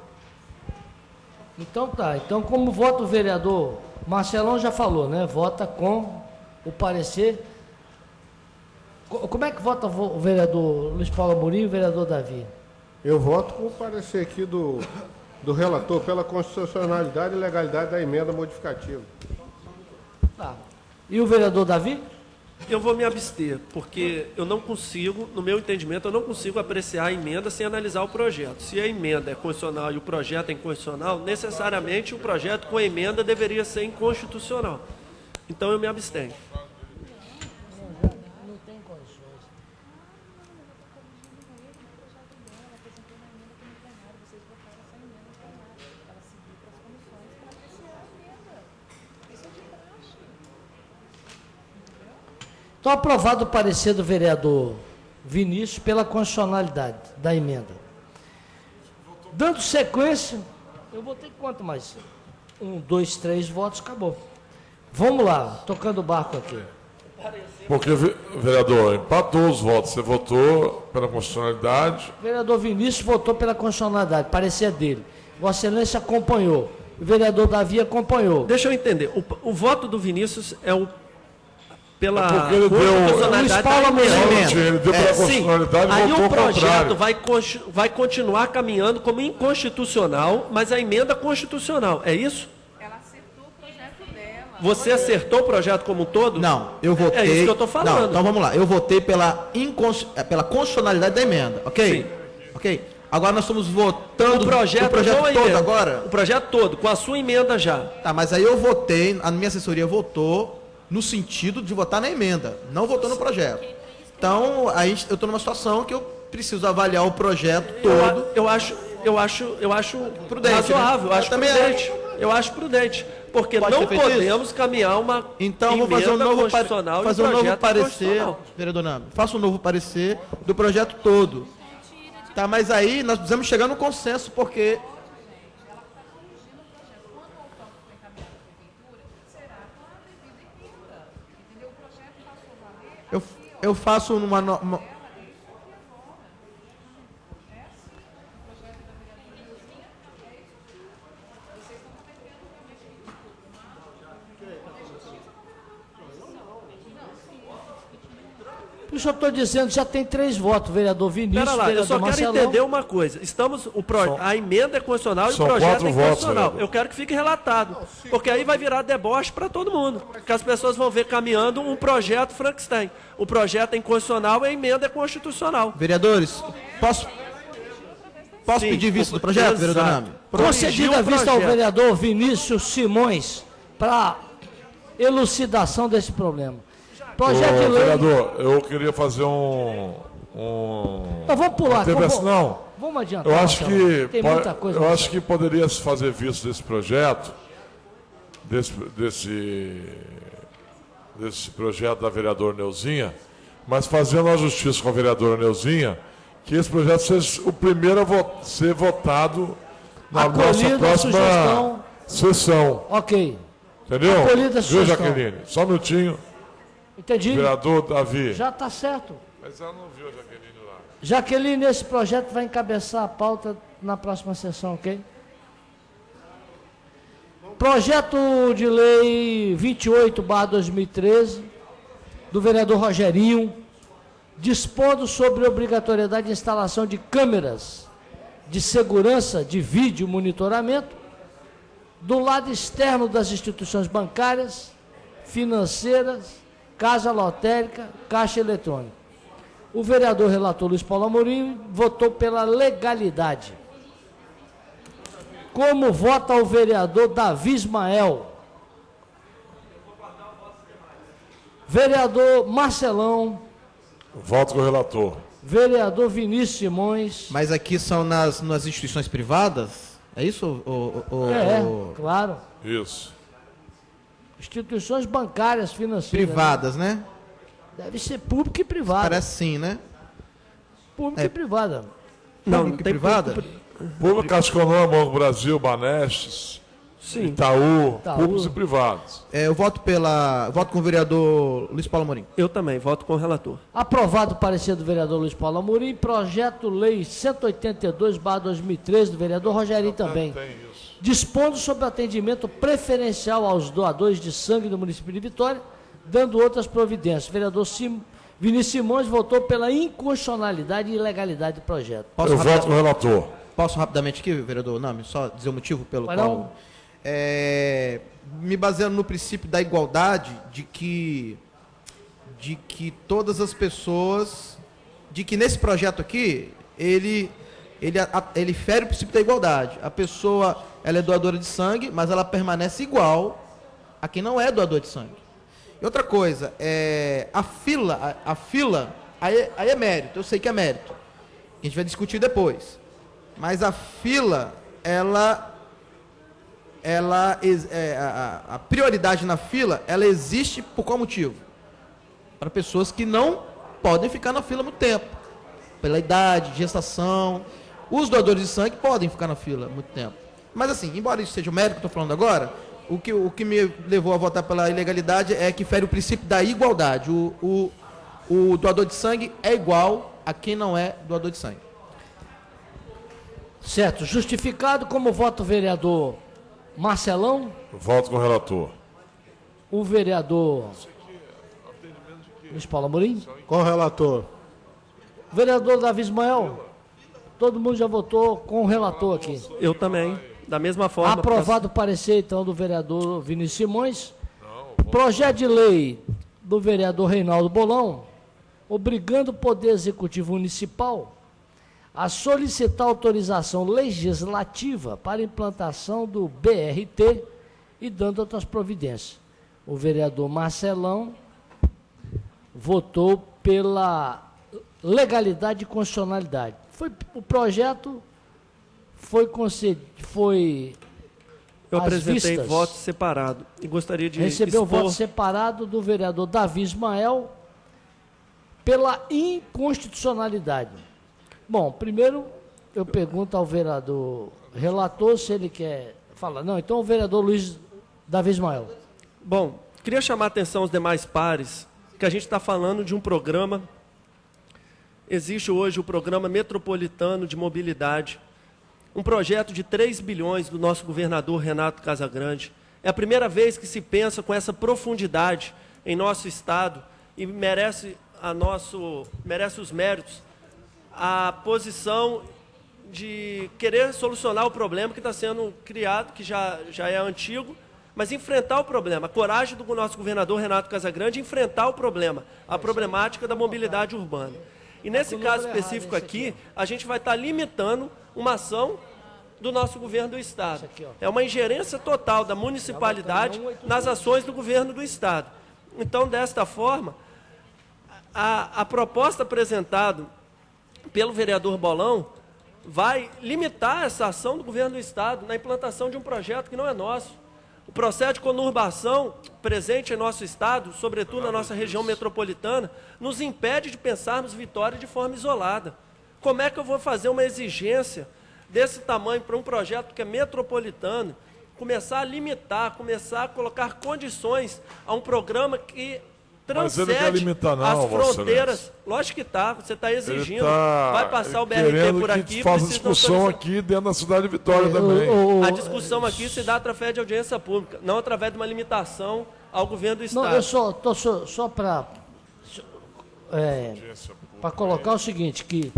então tá. Então, como vota o vereador, Marcelão já falou, né? Vota com o parecer. Como é que vota o vereador Luiz Paulo Amorim e o vereador Davi? eu voto com o parecer aqui do relator pela constitucionalidade e legalidade da emenda modificativa. Tá. E o vereador Davi? Eu vou me abster, porque eu não consigo, no meu entendimento, eu não consigo apreciar a emenda sem analisar o projeto. Se a emenda é constitucional e o projeto é inconstitucional, necessariamente o projeto com a emenda deveria ser inconstitucional. Então eu me abstenho. Não tem condições. Então, aprovado o parecer do vereador Vinícius pela constitucionalidade da emenda. Dando sequência, eu votei quanto mais? 1, 2, 3 votos, acabou. Vamos lá, tocando o barco aqui. Porque, vereador, empatou os votos. Você votou pela constitucionalidade. O vereador Vinícius votou pela constitucionalidade, parecer dele. Vossa Excelência acompanhou. O vereador Davi acompanhou. Deixa eu entender. O voto do Vinícius é o pela porque ele constitucionalidade da emenda. Ele deu pela constitucionalidade e aí votou o projeto contrário. vai continuar caminhando como inconstitucional, mas a emenda constitucional. É isso? Ela acertou o projeto dela. Você acertou o projeto como um todo? Não, eu votei... É isso que eu estou falando. Não, então vamos lá. Eu votei pela constitucionalidade da emenda, ok? Sim. Ok? Agora nós estamos votando O projeto todo emenda. agora? O projeto todo, com a sua emenda já. Tá, mas aí eu votei, a minha assessoria votou no sentido de votar na emenda, não votou no projeto. Então, aí eu estou numa situação que eu preciso avaliar o projeto todo. Eu acho Prudente, razoável, né? eu acho Eu também prudente. Eu acho prudente, porque Pode não ter feito podemos caminhar uma Então, vou fazer um novo, constitucional fazer e um novo projeto parecer, inconstitucional. vereador Nami, faça um novo parecer do projeto todo. Tá, mas aí nós precisamos chegar no consenso, porque... Eu faço uma... Por isso eu estou dizendo, já tem 3 votos, vereador Vinícius, Pera lá, eu vereador só quero Marcelão. entender uma coisa. A emenda é constitucional e o são projeto 4 é votos, inconstitucional. vereador. Eu quero que fique relatado, porque aí vai virar deboche para todo mundo. Porque as pessoas vão ver caminhando um projeto Frankenstein. O projeto é inconstitucional e a emenda é constitucional. Vereadores, posso Sim, pedir vista do projeto, vereador exato. Nami? Concedida a Corrigir o vista ao projeto. vereador Vinícius Simões para elucidação desse problema. Projeto de Ô, lei... vereador, eu queria fazer Nós vamos pular. Não, Vamos adiantar. eu acho Marcelo. que Tem muita coisa. eu acho que poderia se fazer visto desse projeto, desse projeto da vereadora Neuzinha, mas fazendo a justiça com a vereadora Neuzinha, que esse projeto seja o primeiro a ser votado na nossa Acolhida a próxima sugestão. sessão. Ok. Entendeu? Acolhida a Viu, sugestão. Jaqueline? Só um minutinho. Entendi. Vereador Davi. Já está certo. Mas ela não viu a Jaqueline lá. Jaqueline, esse projeto vai encabeçar a pauta na próxima sessão, ok? Projeto de lei 28/2013, do vereador Rogerinho, dispondo sobre a obrigatoriedade de instalação de câmeras de segurança de vídeo monitoramento do lado externo das instituições bancárias, financeiras, casa lotérica, caixa eletrônica. O vereador relator Luiz Paulo Amorim votou pela legalidade. Como vota o vereador Davi Ismael? Vereador Marcelão. Voto com o relator. Vereador Vinícius Simões. Mas aqui são nas instituições privadas? É isso? Claro. Isso. Instituições bancárias, financeiras. Privadas, né? Deve ser pública e privada. Parece sim, né? Pública e privada. Pública e privada? Público, Caixa Econômica, Banco do Brasil, Banestes, Sim. Itaú, Itaú. públicos e privados. Eu voto com o vereador Luiz Paulo Amorim. Eu também, voto com o relator. Aprovado o parecer do vereador Luiz Paulo Amorim, projeto lei 182/2013 do vereador Rogerinho também. Tem isso. Dispondo sobre atendimento preferencial aos doadores de sangue do município de Vitória, dando outras providências. O vereador Vinícius Simões votou pela inconstitucionalidade e ilegalidade do projeto. Eu voto com o relator. Posso rapidamente aqui, vereador Nami, só dizer o motivo pelo Vai qual... não. Me baseando no princípio da igualdade, de que todas as pessoas... De que nesse projeto aqui, ele fere o princípio da igualdade. A pessoa, ela é doadora de sangue, mas ela permanece igual a quem não é doador de sangue. E outra coisa, a fila, aí é mérito, eu sei que é mérito. A gente vai discutir depois. Mas a fila, a prioridade na fila, ela existe por qual motivo? para pessoas que não podem ficar na fila muito tempo, pela idade, gestação. Os doadores de sangue podem ficar na fila muito tempo. Mas assim, embora isso seja o mérito que eu estou falando agora, o que me levou a votar pela ilegalidade é que fere o princípio da igualdade. O doador de sangue é igual a quem não é doador de sangue. Certo. Justificado como voto o vereador Marcelão. Voto com o relator. O vereador Luiz Paulo Amorim. Com o relator. O vereador Davi Ismael. Todo mundo já votou com o relator aqui. Eu também, da mesma forma. Aprovado o parecer, então, do vereador Vinícius Simões. Projeto de lei do vereador Reinaldo Bolão, obrigando o Poder Executivo Municipal a solicitar autorização legislativa para implantação do BRT e dando outras providências. O vereador Marcelão votou pela legalidade e constitucionalidade. O projeto foi concedido, Eu às apresentei vistas, voto separado e gostaria de recebeu o expor... voto separado do vereador Davi Ismael pela inconstitucionalidade. Bom, primeiro eu pergunto ao vereador relator se ele quer falar. Não, então o vereador Davi Ismael. Bom, queria chamar a atenção aos demais pares que a gente está falando de um programa. Existe hoje o Programa Metropolitano de Mobilidade, um projeto de 3 bilhões do nosso governador Renato Casagrande. É a primeira vez que se pensa com essa profundidade em nosso estado e merece os méritos a posição de querer solucionar o problema que está sendo criado, que já é antigo, mas enfrentar o problema. A coragem do nosso governador Renato Casagrande enfrentar o problema, a problemática da mobilidade urbana. E nesse caso específico aqui, a gente vai estar limitando uma ação do nosso governo do Estado. É uma ingerência total da municipalidade nas ações do governo do Estado. Então, desta forma, a proposta apresentada pelo vereador Bolão vai limitar essa ação do governo do Estado na implantação de um projeto que não é nosso. O processo de conurbação presente em nosso Estado, sobretudo na nossa região metropolitana, nos impede de pensarmos Vitória de forma isolada. Como é que eu vou fazer uma exigência desse tamanho para um projeto que é metropolitano, começar a limitar, começar a colocar condições a um programa que transcende as fronteiras? Lógico que está, você está exigindo. Vai passar o BRT por aqui. Que faça discussão aqui dentro da cidade de Vitória também. A discussão aqui se dá através de audiência pública, não através de uma limitação ao governo do Estado. Não, eu só para colocar o seguinte, que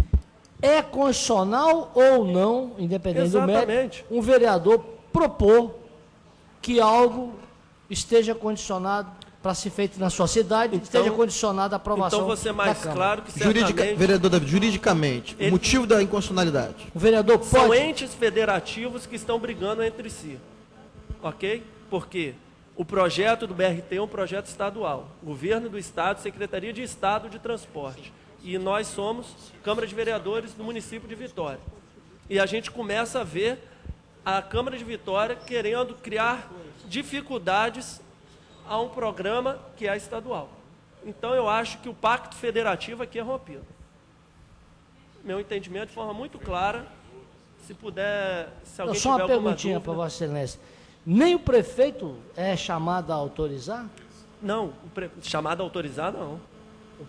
é constitucional ou não, independente do mérito, um vereador propor que algo esteja condicionado para ser feito na sua cidade, esteja condicionado à aprovação. Então você mais da claro que certamente... Vereador David, juridicamente, o motivo da inconstitucionalidade. O vereador pode... São entes federativos que estão brigando entre si, ok? Porque o projeto do BRT é um projeto estadual. Governo do Estado, Secretaria de Estado de Transporte. E nós somos Câmara de Vereadores do município de Vitória. E a gente começa a ver a Câmara de Vitória querendo criar dificuldades a um programa que é estadual. Então, eu acho que o pacto federativo aqui é rompido. Meu entendimento de forma muito clara, se puder, se alguém tiver alguma dúvida... Só uma perguntinha para Vossa Excelência. Nem o prefeito é chamado a autorizar? Não, chamado a autorizar, não.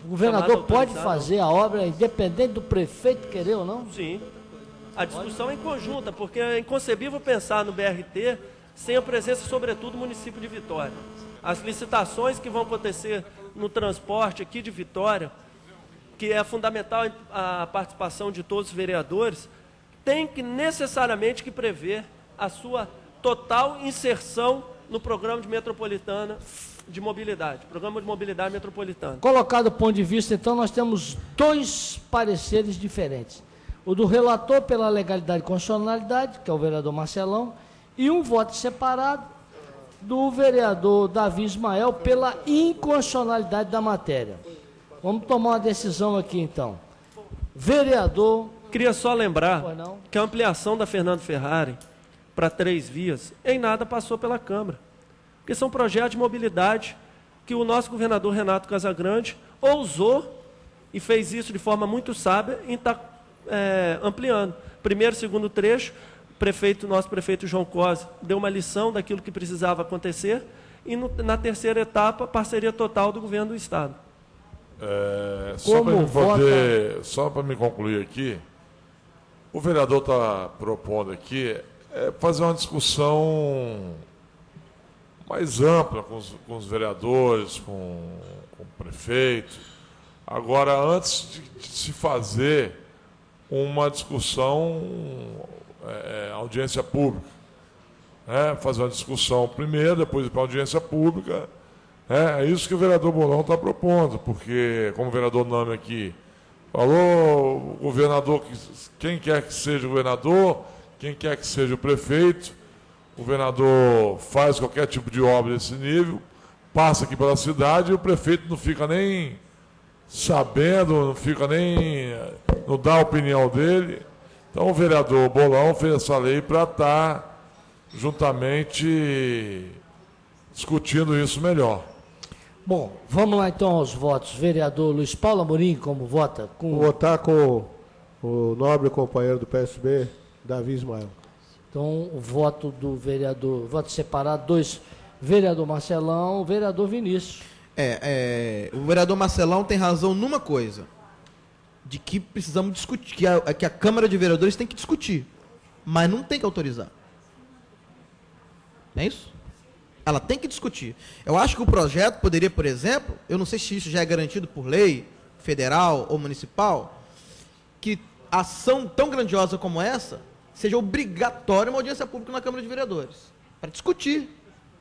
O governador pode fazer a obra independente do prefeito querer ou não? Sim. A discussão é em conjunta, porque é inconcebível pensar no BRT sem a presença, sobretudo, do município de Vitória. As licitações que vão acontecer no transporte aqui de Vitória, que é fundamental a participação de todos os vereadores, tem que necessariamente que prever a sua total inserção no programa de metropolitana de mobilidade, programa de mobilidade metropolitana. Colocado o ponto de vista, então, nós temos 2 pareceres diferentes. O do relator pela legalidade e constitucionalidade, que é o vereador Marcelão, e um voto separado do vereador Davi Ismael pela inconstitucionalidade da matéria. Vamos tomar uma decisão aqui, então. Vereador... Queria só lembrar que a ampliação da Fernando Ferrari para 3 vias em nada passou pela Câmara. Porque são projetos de mobilidade que o nosso governador Renato Casagrande ousou e fez isso de forma muito sábia em estar ampliando. Primeiro, segundo trecho, nosso prefeito João Cosi deu uma lição daquilo que precisava acontecer e na terceira etapa, parceria total do governo do Estado. Só para me concluir aqui, o vereador está propondo aqui fazer uma discussão mais ampla com os vereadores, com o prefeito. Agora, antes de se fazer uma discussão, audiência pública, fazer uma discussão primeiro, depois ir para a audiência pública. É isso que o vereador Bolão está propondo, porque, como o vereador Nami aqui falou, o governador, quem quer que seja o governador, quem quer que seja o prefeito, o governador faz qualquer tipo de obra desse nível, passa aqui pela cidade e o prefeito não fica nem sabendo, não dá a opinião dele. Então o vereador Bolão fez essa lei para estar juntamente discutindo isso melhor. Bom, vamos lá então aos votos. Vereador Luiz Paulo Amorim, como vota? Vou votar com o nobre companheiro do PSB, Davi Ismael. Então, o voto do vereador, voto separado, 2, vereador Marcelão, vereador Vinícius. O vereador Marcelão tem razão numa coisa, de que precisamos discutir, que a Câmara de Vereadores tem que discutir, mas não tem que autorizar. Não é isso? Ela tem que discutir. Eu acho que o projeto poderia, por exemplo, eu não sei se isso já é garantido por lei federal ou municipal, que ação tão grandiosa como essa seja obrigatória uma audiência pública na Câmara de Vereadores, para discutir.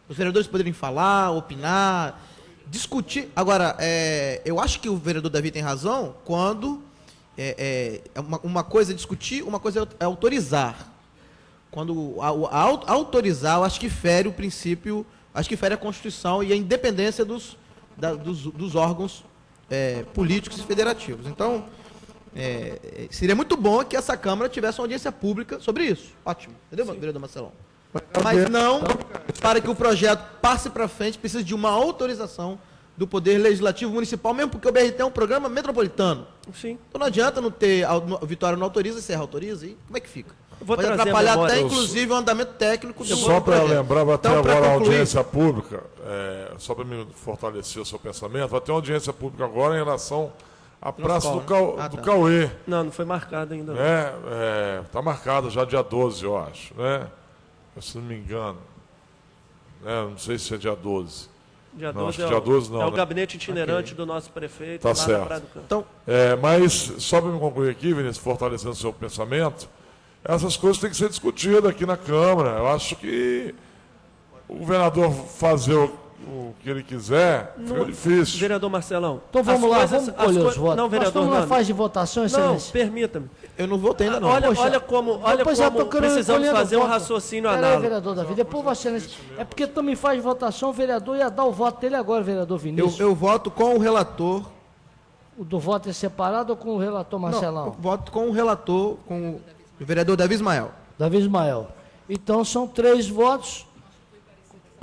Os vereadores poderem falar, opinar, discutir. Agora, eu acho que o vereador Davi tem razão quando uma coisa é discutir, uma coisa é autorizar. Quando autorizar, eu acho que fere o princípio, acho que fere a Constituição e a independência dos órgãos políticos e federativos. Então, seria muito bom que essa Câmara tivesse uma audiência pública sobre isso. Ótimo. Entendeu, vereador Marcelão? Mas não, para que o projeto passe para frente, precisa de uma autorização do Poder Legislativo Municipal, mesmo porque o BRT é um programa metropolitano. Sim. Então não adianta não ter, Vitória não autoriza, Serra autoriza, e como é que fica? Pode atrapalhar até, inclusive, o andamento técnico do Só para lembrar, vai ter agora a audiência concluir, pública, só para me fortalecer o seu pensamento, vai ter uma audiência pública agora em relação à Praça do Cauê. Não foi marcado ainda. Está marcado já dia 12, eu acho, né? Se não me engano. Não sei se é dia 12. Dia 12 não, acho que dia 12 não. É o né? gabinete itinerante do nosso prefeito. Tá lá certo. Na Praia do Campo. Então, mas, só para me concluir aqui, Vinícius, fortalecendo o seu pensamento, essas coisas têm que ser discutidas aqui na Câmara. Eu acho que o governador fazer o que ele quiser, fica difícil. Vereador Marcelão. Então vamos lá, vamos colher os votos. Não, vereador, vamos na fase de votação, excelência. Não, permita-me. eu não votei ainda não. Olha como precisamos fazer um raciocínio análogo. Vereador Davi, depois Vossa Excelência. É porque também faz votação, o vereador ia dar o voto dele agora, vereador Vinícius. Eu voto com o relator. O do voto é separado ou com o relator Marcelão? Não, eu voto com o relator, com o vereador Davi Ismael. Davi Ismael. Então são 3 votos.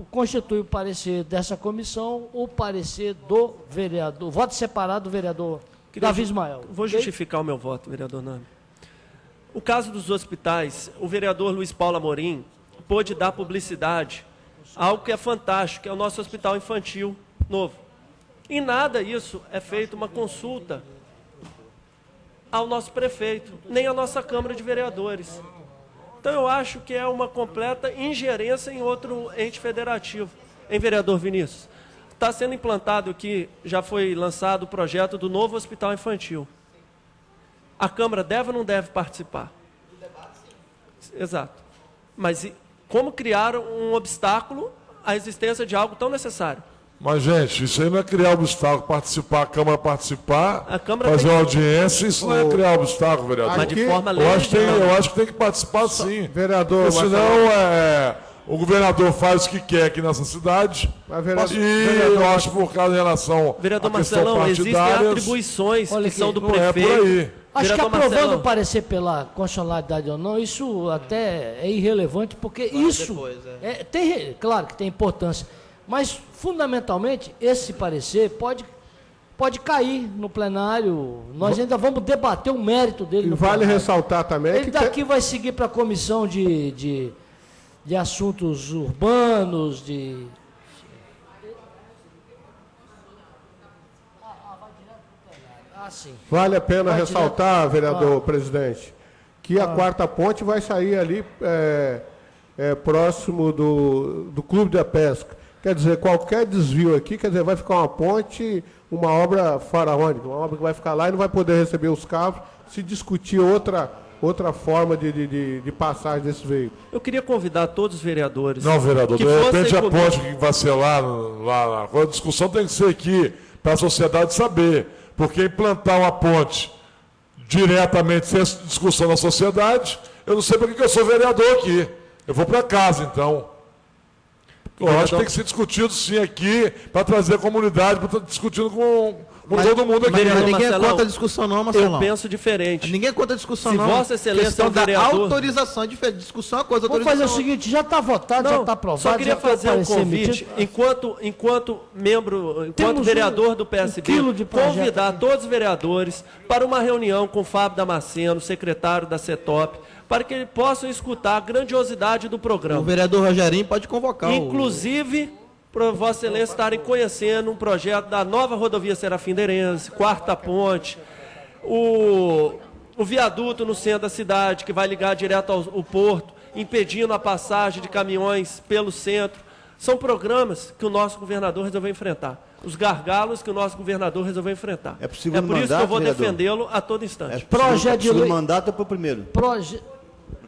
Constitui o parecer dessa comissão, o parecer do vereador. Voto separado do vereador Davi Ismael. Vou justificar o meu voto, vereador Nami. O caso dos hospitais, o vereador Luiz Paulo Amorim pôde dar publicidade a algo que é fantástico, que é o nosso hospital infantil novo. Em nada isso é feito uma consulta ao nosso prefeito, nem à nossa Câmara de Vereadores. Então eu acho que é uma completa ingerência em outro ente federativo. Hein, vereador Vinícius? Está sendo implantado aqui, já foi lançado o projeto do novo hospital infantil. A Câmara deve ou não deve participar? Exato. Mas como criar um obstáculo à existência de algo tão necessário? Mas, gente, isso aí não é criar obstáculo, participar, a Câmara participar, fazer uma audiência, isso não é criar obstáculo, vereador. Mas de forma eu acho que tem que participar sim. Vereador, porque senão o governador faz o que quer aqui nessa cidade. Eu acho por causa em relação vereador à questão Marcelão, existem partidárias, atribuições que são do não é prefeito. por aí. Acho que Vereador aprovando Marcelão. o parecer pela constitucionalidade ou não, isso até é irrelevante, porque isso claro que tem importância, mas fundamentalmente esse parecer pode pode cair no plenário. Nós ainda vamos debater o mérito dele. E no vale plenário. ressaltar também Ele daqui vai seguir para a comissão de assuntos urbanos, sim. Vale a pena Vai ressaltar, direto. vereador presidente, que a quarta ponte vai sair ali próximo do Clube da Pesca. Quer dizer, qualquer desvio aqui, vai ficar uma ponte, uma obra faraônica, uma obra que vai ficar lá e não vai poder receber os carros se discutir outra forma de passagem desse veículo. Eu queria convidar todos os vereadores. Não, vereador, que de repente fossem a comigo. ponte que vai ser lá, a discussão tem que ser aqui, para a sociedade saber. Porque implantar uma ponte diretamente sem discussão na sociedade, eu não sei por que eu sou vereador aqui. Eu vou para casa, então. Eu acho que tem que ser discutido sim aqui, para trazer a comunidade, para estar discutindo com todo mundo aqui. Mas ninguém Marcelão, conta a discussão não, Marcelão. Eu penso diferente. Ninguém conta a discussão Se não. Vossa Excelência Questão é um da vereador- autorização, diferente. Discussão é uma coisa, Vamos fazer o autorização seguinte, já está votado, já Não, está aprovado. só queria já tá fazer um parecer convite, emitido. enquanto Temos vereador um do PSB, quilo de projeto convidar aqui. todos os vereadores para uma reunião com o Fábio Damasceno, secretário da CETOP, para que eles possam escutar a grandiosidade do O programa. vereador Rogerinho pode convocar. Inclusive, para Vossa Excelência estarem conhecendo um projeto da nova rodovia Serafim Deirense, quarta ponte, o viaduto no centro da cidade, que vai ligar direto ao porto, impedindo a passagem de caminhões pelo centro. São programas que o nosso governador resolveu enfrentar. Os gargalos que o nosso governador resolveu enfrentar. É pro segundo por isso que eu mandato, vou vereador? defendê-lo a todo instante. Projeto de segundo lei- mandato ou para o primeiro?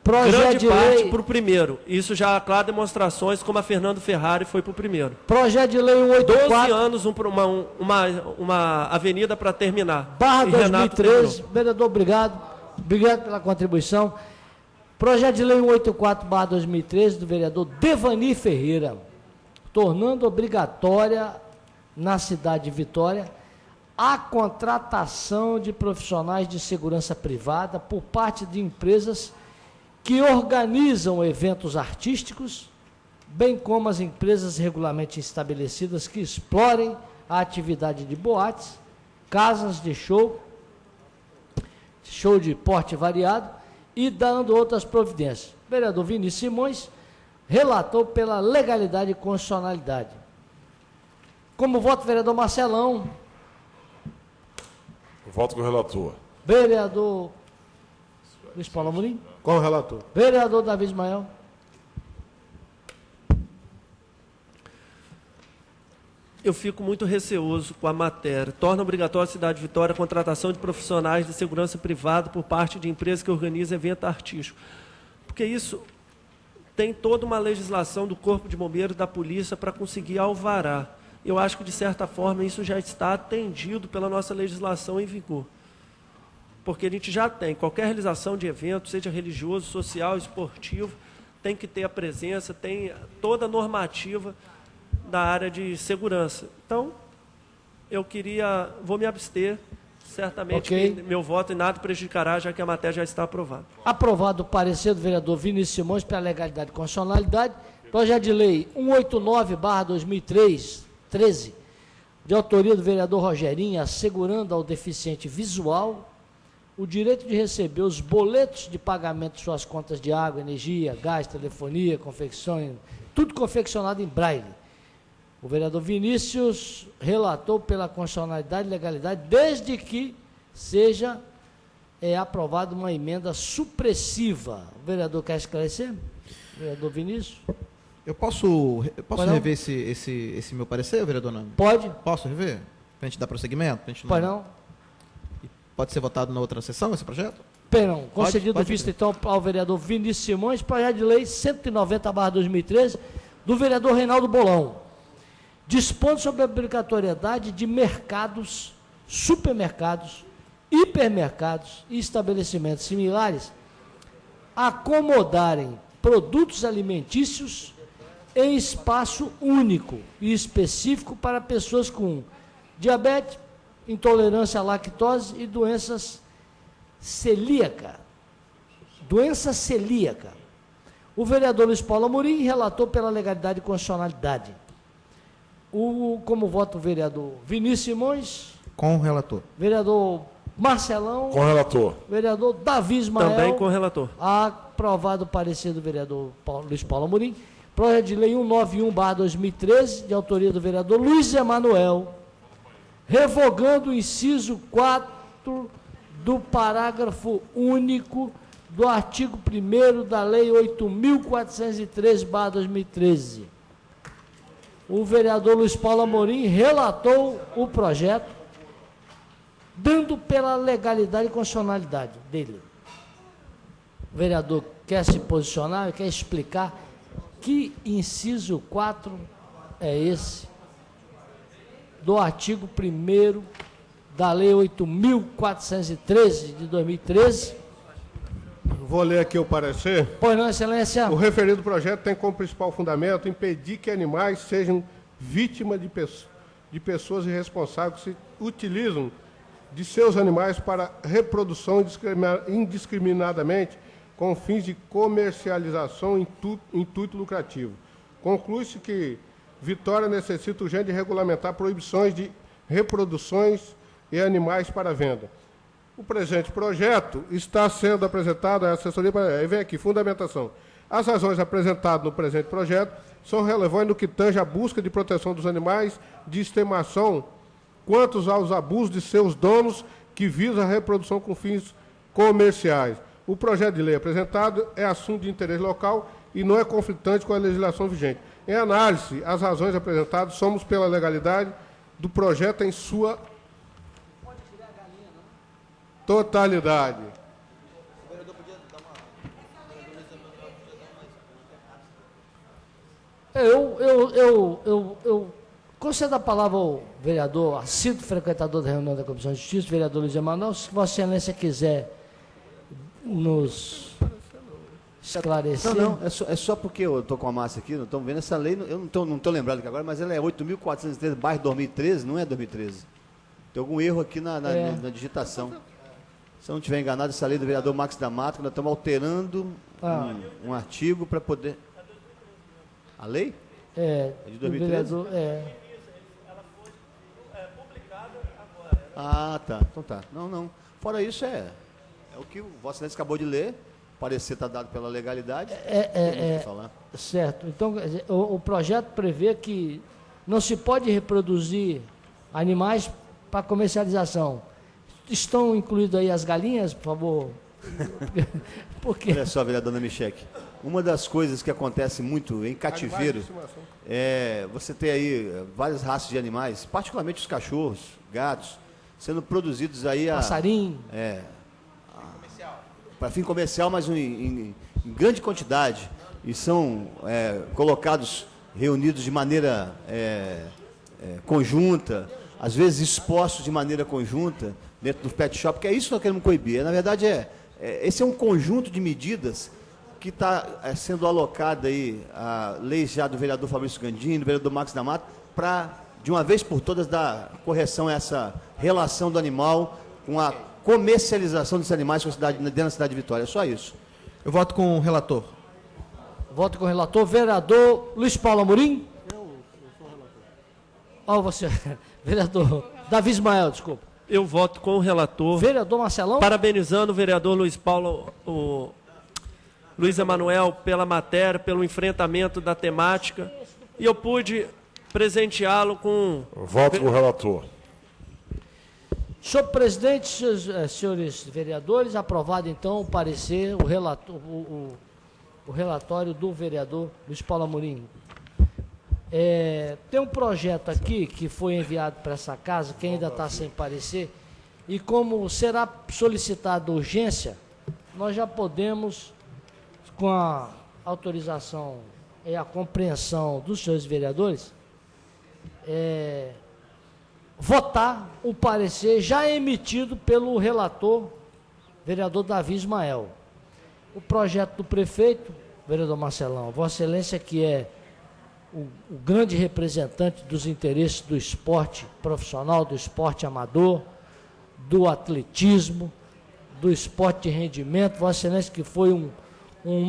Projeto Grande de parte lei, para o primeiro. Isso já há claras demonstrações, como a Fernando Ferrari foi para o primeiro. projeto de lei 12 184, anos, uma avenida para terminar. barra E Renato 2013, terminou. vereador, obrigado pela contribuição. Projeto de lei 184, barra 2013, do vereador Devani Ferreira, tornando obrigatória na cidade de Vitória a contratação de profissionais de segurança privada por parte de empresas que organizam eventos artísticos, bem como as empresas regularmente estabelecidas que explorem a atividade de boates, casas de show de porte variado e dando outras providências. O vereador Vinícius Simões relatou pela legalidade e constitucionalidade. Como voto, vereador Marcelão, Eu voto com o relator. vereador Luiz Paulo Amorim, Com o relator. vereador Davi Ismael. Eu fico muito receoso com a matéria. Torna obrigatória a cidade de Vitória a contratação de profissionais de segurança privada por parte de empresas que organizam evento artístico. Porque isso tem toda uma legislação do Corpo de Bombeiros, da Polícia, para conseguir alvará. Eu acho que, de certa forma, isso já está atendido pela nossa legislação em vigor. Porque a gente já tem, qualquer realização de evento, seja religioso, social, esportivo, tem que ter a presença, tem toda a normativa da área de segurança. Então, vou me abster, certamente Ok. que meu voto em nada prejudicará, já que a matéria já está aprovada. Aprovado o parecer do vereador Vinícius Simões pela legalidade e constitucionalidade. Projeto de lei 189/2013, de autoria do vereador Rogerinho, assegurando ao deficiente visual o direito de receber os boletos de pagamento de suas contas de água, energia, gás, telefonia, confecção, tudo confeccionado em braille. O vereador Vinícius relatou pela constitucionalidade e legalidade, desde que seja aprovada uma emenda supressiva. O vereador quer esclarecer? Vereador Vinícius? Eu posso Pode não? rever esse meu parecer, vereador Nami? Pode? Posso rever? Para a gente dar prosseguimento? Pra gente Pode não? Pode ser votado na outra sessão, esse projeto? Perdão, concedido pode vista então ao vereador Vinícius Simões, projeto de lei 190/2013, do vereador Reinaldo Bolão, dispondo sobre a obrigatoriedade de mercados, supermercados, hipermercados e estabelecimentos similares acomodarem produtos alimentícios em espaço único e específico para pessoas com diabetes, intolerância à lactose e doenças celíaca. Doença celíaca. O vereador Luiz Paulo Amorim relatou pela legalidade e constitucionalidade. Como voto o vereador Vinícius Simões, Com o relator. Vereador Marcelão. Com o relator. Vereador Davi Ismael. Também com o relator. Aprovado o parecer do vereador Luiz Paulo Amorim. Projeto de lei 191/2013, de autoria do vereador Luiz Emanuel, revogando o inciso 4 do parágrafo único do artigo 1º da lei 8.413/2013. O vereador Luiz Paulo Amorim relatou o projeto, dando pela legalidade e constitucionalidade dele. O vereador quer se posicionar, quer explicar que inciso 4 é esse do artigo 1º da lei 8.413 de 2013. Vou ler aqui o parecer. Pois não, excelência. O referido projeto tem como principal fundamento impedir que animais sejam vítimas de pessoas irresponsáveis que se utilizam de seus animais para reprodução indiscriminadamente com fins de comercialização em intuito lucrativo. Conclui-se que Vitória necessita urgente de regulamentar proibições de reproduções e animais para venda. O presente projeto está sendo apresentado à assessoria para... Aí vem aqui, fundamentação. As razões apresentadas no presente projeto são relevantes no que tange à busca de proteção dos animais de estimação, quanto aos abusos de seus donos que visam a reprodução com fins comerciais. O projeto de lei apresentado é assunto de interesse local e não é conflitante com a legislação vigente. Em análise, as razões apresentadas somos pela legalidade do projeto em sua totalidade. Eu concedo a palavra ao vereador, assíduo frequentador da reunião da Comissão de Justiça, vereador Luiz Emanuel, se Vossa Excelência quiser nos esclarecer. Não, é só porque eu estou com a massa aqui, não estamos vendo essa lei, eu não estou lembrado aqui agora, mas ela é 8.413/2013, não é 2013. Tem algum erro aqui na digitação. Se eu não estiver enganado, essa lei do vereador Max da Mata, nós estamos alterando um artigo para poder... A lei? É de 2013? Ela foi publicada agora. Ah, tá. Então tá. Não. Fora isso, é o que o Vossa Excelência acabou de ler. O parecer está dado pela legalidade. Certo. Então, o projeto prevê que não se pode reproduzir animais para comercialização. Estão incluídas aí as galinhas, por favor? Porque... Olha só, vereadora Michele, uma das coisas que acontece muito em cativeiro é você ter aí várias raças de animais, particularmente os cachorros, gatos, sendo produzidos aí passarinho. Para fim comercial, mas em grande quantidade, e são colocados, reunidos de maneira conjunta, às vezes expostos de maneira conjunta dentro do pet shop, que é isso que nós queremos coibir. Na verdade, esse é um conjunto de medidas que está sendo alocada aí a lei já do vereador Fabrício Gandini, do vereador Max da Mata, para, de uma vez por todas, dar correção a essa relação do animal com a comercialização desses animais dentro da cidade de Vitória. É só isso. Eu voto com o relator. Voto com o relator. Vereador Luiz Paulo Amorim. Eu sou relator. Você. Vereador Davi Ismael, desculpa. Eu voto com o relator. Vereador Marcelão. Parabenizando o vereador Luiz Emanuel pela matéria, pelo enfrentamento da temática. E eu pude presenteá-lo com... Voto com o relator. Senhor presidente, senhores vereadores, aprovado então o parecer, o relatório do vereador Luiz Paulo Amorim. Tem um projeto aqui que foi enviado para essa casa, que ainda está sem parecer, e como será solicitada urgência, nós já podemos, com a autorização e a compreensão dos senhores vereadores, votar o parecer já emitido pelo relator, vereador Davi Ismael. O projeto do prefeito, vereador Marcelão, Vossa Excelência, que é o grande representante dos interesses do esporte profissional, do esporte amador, do atletismo, do esporte de rendimento, Vossa Excelência, que foi um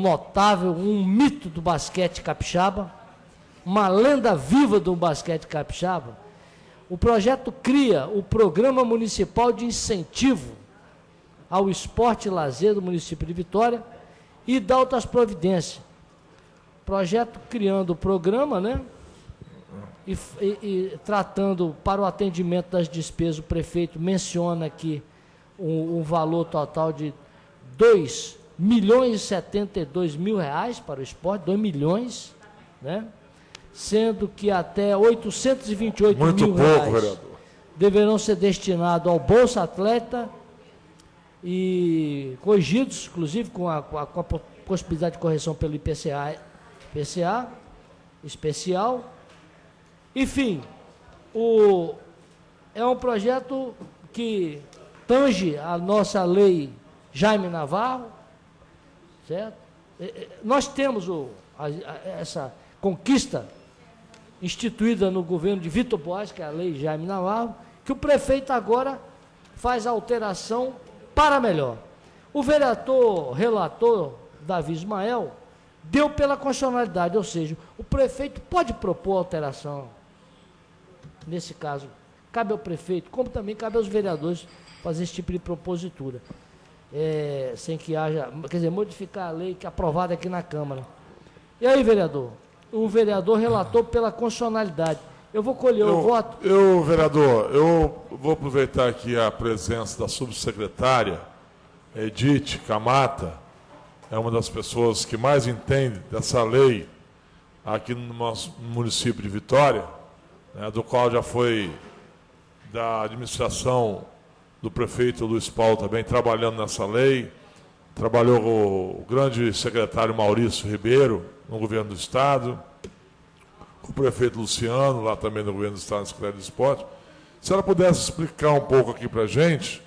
notável, um mito do basquete capixaba, uma lenda viva do basquete capixaba. O projeto cria o Programa Municipal de Incentivo ao Esporte e Lazer do município de Vitória e dá outras providências. Projeto criando o programa, né? E tratando para o atendimento das despesas, o prefeito menciona aqui um valor total de R$2.072.000 para o esporte, 2 milhões, né? Sendo que até 828 Muito mil pouco, reais vereador. deverão ser destinados ao Bolsa Atleta e corrigidos, inclusive com a possibilidade de correção pelo IPCA especial. Enfim, é um projeto que tange a nossa lei Jaime Navarro, certo? Nós temos essa conquista instituída no governo de Vitor Boas, que é a lei Jaime Navarro, que o prefeito agora faz a alteração para melhor. O vereador relator Davi Ismael deu pela constitucionalidade, ou seja, o prefeito pode propor alteração. Nesse caso, cabe ao prefeito, como também cabe aos vereadores fazer esse tipo de propositura. Sem que haja, quer dizer, modificar a lei que é aprovada aqui na Câmara. E aí, vereador? O vereador relatou pela constitucionalidade. Eu vou colher o voto. Vereador, eu vou aproveitar aqui a presença da subsecretária Edith Camata, é uma das pessoas que mais entende dessa lei aqui no nosso município de Vitória, né, do qual já foi da administração do prefeito Luiz Paulo também trabalhando nessa lei, trabalhou com o grande secretário Maurício Ribeiro no governo do Estado, com o prefeito Luciano, lá também no governo do Estado, na Secretaria de Esporte. Se ela pudesse explicar um pouco aqui para a gente,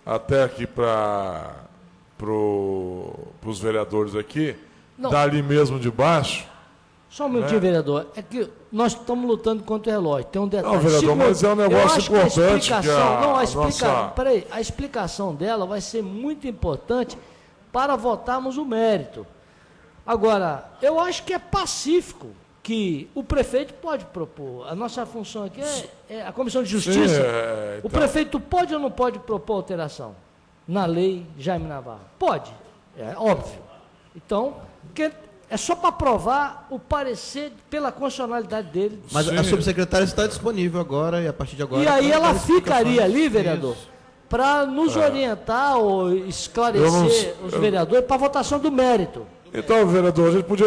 até aqui para os vereadores aqui, dali mesmo de baixo. Só um minutinho, vereador. É que nós estamos lutando contra o relógio. Tem um detalhe. Não, vereador, mas é um negócio importante. A explicação dela vai ser muito importante para votarmos o mérito. Agora, eu acho que é pacífico que o prefeito pode propor. A nossa função aqui é a Comissão de Justiça. Sim, então. O prefeito pode ou não pode propor alteração na lei Jaime Navarro? Pode, é óbvio. Então, é só para provar o parecer pela constitucionalidade dele. Mas a subsecretária está disponível agora e a partir de agora... E aí ela ficaria ali, vereador, para nos orientar ou esclarecer os vereadores para a votação do mérito. Então, vereador, a gente podia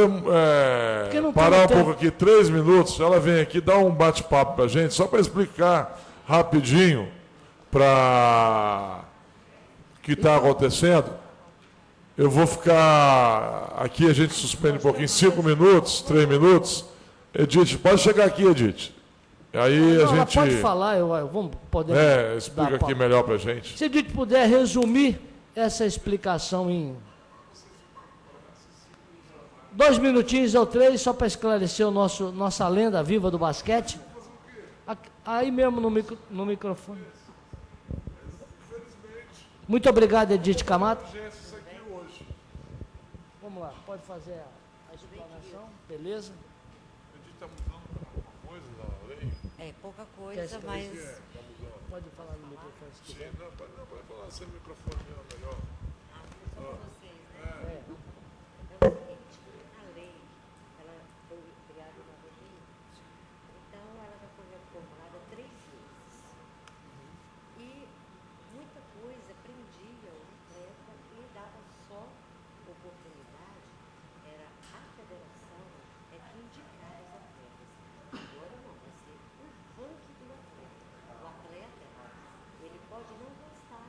parar um pouco aqui, 3 minutos, ela vem aqui dar um bate-papo para a gente, só para explicar rapidinho para o que está acontecendo. Eu vou ficar aqui, a gente suspende um pouquinho, 5 minutos, 3 minutos. Edith, pode chegar aqui, Edith. Aí a gente... Ela pode falar, vamos poder... explica aqui melhor para a gente. Se a Edith puder resumir essa explicação em 2 minutinhos ou 3, só para esclarecer nossa lenda viva do basquete. Aí mesmo no microfone. Muito obrigado, Edith Camata. Vamos lá, pode fazer a explanação, beleza? Edith está mudando alguma coisa na lei? Pouca coisa, mas... Pode falar no microfone. Sim, não, pode falar sem microfone, é melhor. vocês, né? É o seguinte, a lei, ela foi criada em 98, então ela já foi reformulada 3 vezes. E muita coisa prendia o atleta e dava só oportunidade, era a federação que indicava os atletas. Agora não, vai ser o ranking do atleta. O atleta, ele pode não gostar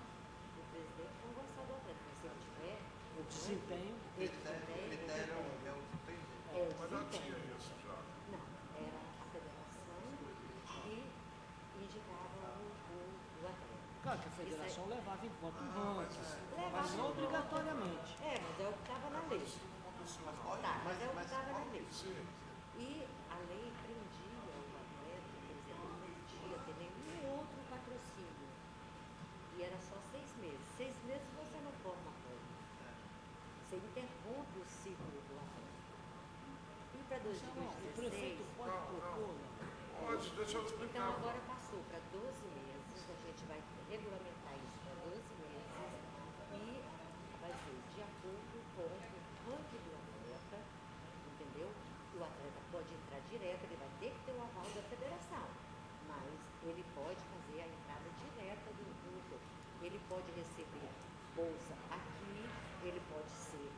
do presidente, não gostar do atleta, mas se ele tiver o desempenho, é o desempenho. Não, era a federação que indicava o atleta. Claro que a federação levava em conta o ranking, mas não obrigatoriamente. Mas é o que estava na lei. Mas é o que estava na lei. E a lei prendia o atleta, por exemplo, não podia ter nenhum outro patrocínio. E era só 6 meses. 6 meses você não forma coisa. Você interrompe o ciclo do atleta. E para 2016... O prefeito pode propor. Pode, deixa eu explicar. Então agora passou. passou para 12 meses, a gente vai regulamentar isso para 12 meses e vai ser de acordo com o ranking do atleta, entendeu? O atleta pode entrar direto, ele vai ter que ter o aval da federação, mas ele pode fazer a entrada direta do clube. Ele pode receber bolsa aqui, ele pode ser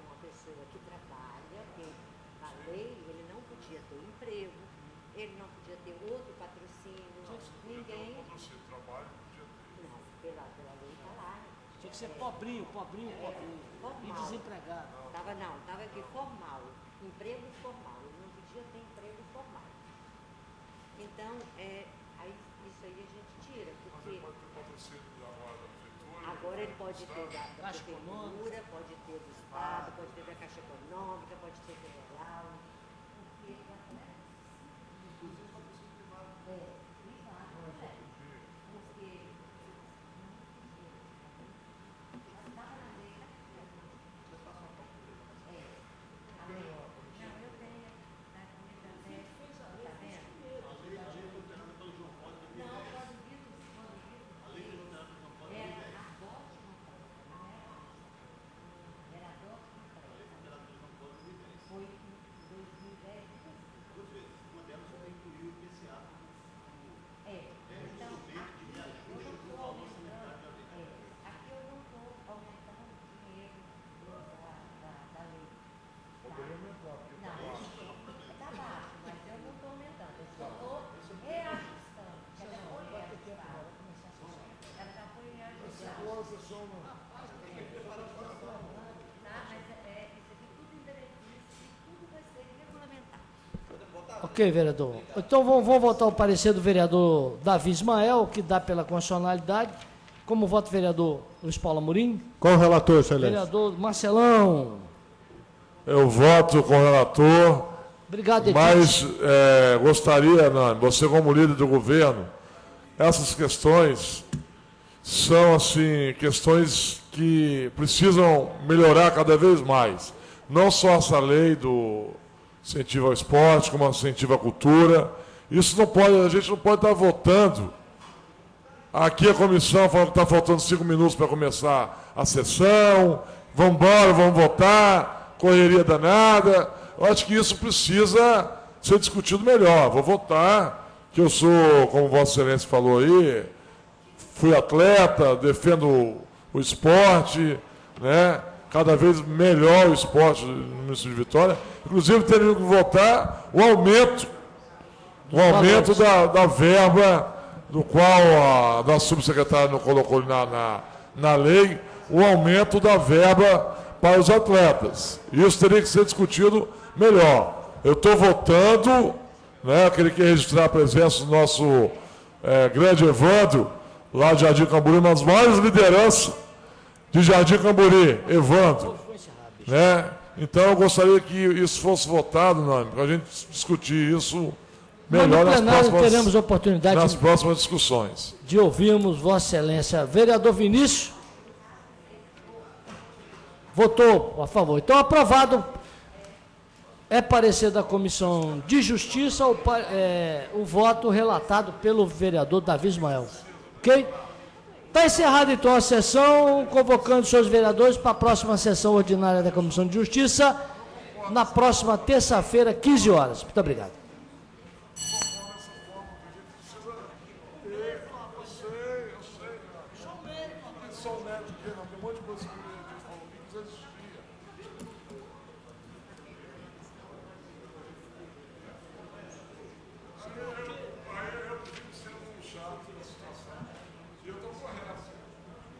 uma pessoa que trabalha, que na lei ele não podia ter emprego, ele não podia ter outro patrocínio, ninguém. Não, pela lei está lá. Tinha que ser pobrinho. Formal. E desempregado. Estava aqui formal, emprego formal, ele não podia ter emprego formal. Então, aí, isso aí a gente tira, porque agora ele pode ter da prefeitura, pode ter do Estado, pode ter da Caixa Econômica, pode ter federal. Porque Ok, vereador. Então vamos votar o parecer do vereador Davi Ismael, que dá pela constitucionalidade. Como vota o vereador Luiz Paulo Amorim? Com o relator, excelência. Vereador Marcelão. Eu voto com o relator. Obrigado, Edith. Mas gostaria, Nani, você como líder do governo, essas questões são, assim, questões que precisam melhorar cada vez mais. Não só essa lei do incentivo ao esporte, como incentivo à cultura. Isso não pode, a gente não pode estar votando. Aqui a comissão fala que está faltando 5 minutos para começar a sessão. Vamos embora, vamos votar, correria danada. Eu acho que isso precisa ser discutido melhor. Vou votar, que eu sou, como Vossa Excelência falou aí, fui atleta, defendo o esporte, né? Cada vez melhor o esporte no município de Vitória. Inclusive, teríamos que votar o aumento da verba, do qual a nossa subsecretária não colocou na lei, o aumento da verba para os atletas. Isso teria que ser discutido melhor. Eu estou votando, né, eu queria registrar a presença do nosso grande Evandro, lá de Jardim Camburi, uma das maiores lideranças de Jardim Camburi, Evandro. Né? Então, eu gostaria que isso fosse votado, para a gente discutir isso melhor teremos oportunidade nas próximas discussões. De ouvirmos Vossa Excelência. Vereador Vinícius? Votou a favor. Então, aprovado. É parecer da Comissão de Justiça o voto relatado pelo vereador Davi Ismael. Ok? Está encerrada, então, a sessão, convocando seus vereadores para a próxima sessão ordinária da Comissão de Justiça, na próxima terça-feira, 15 horas. Muito obrigado.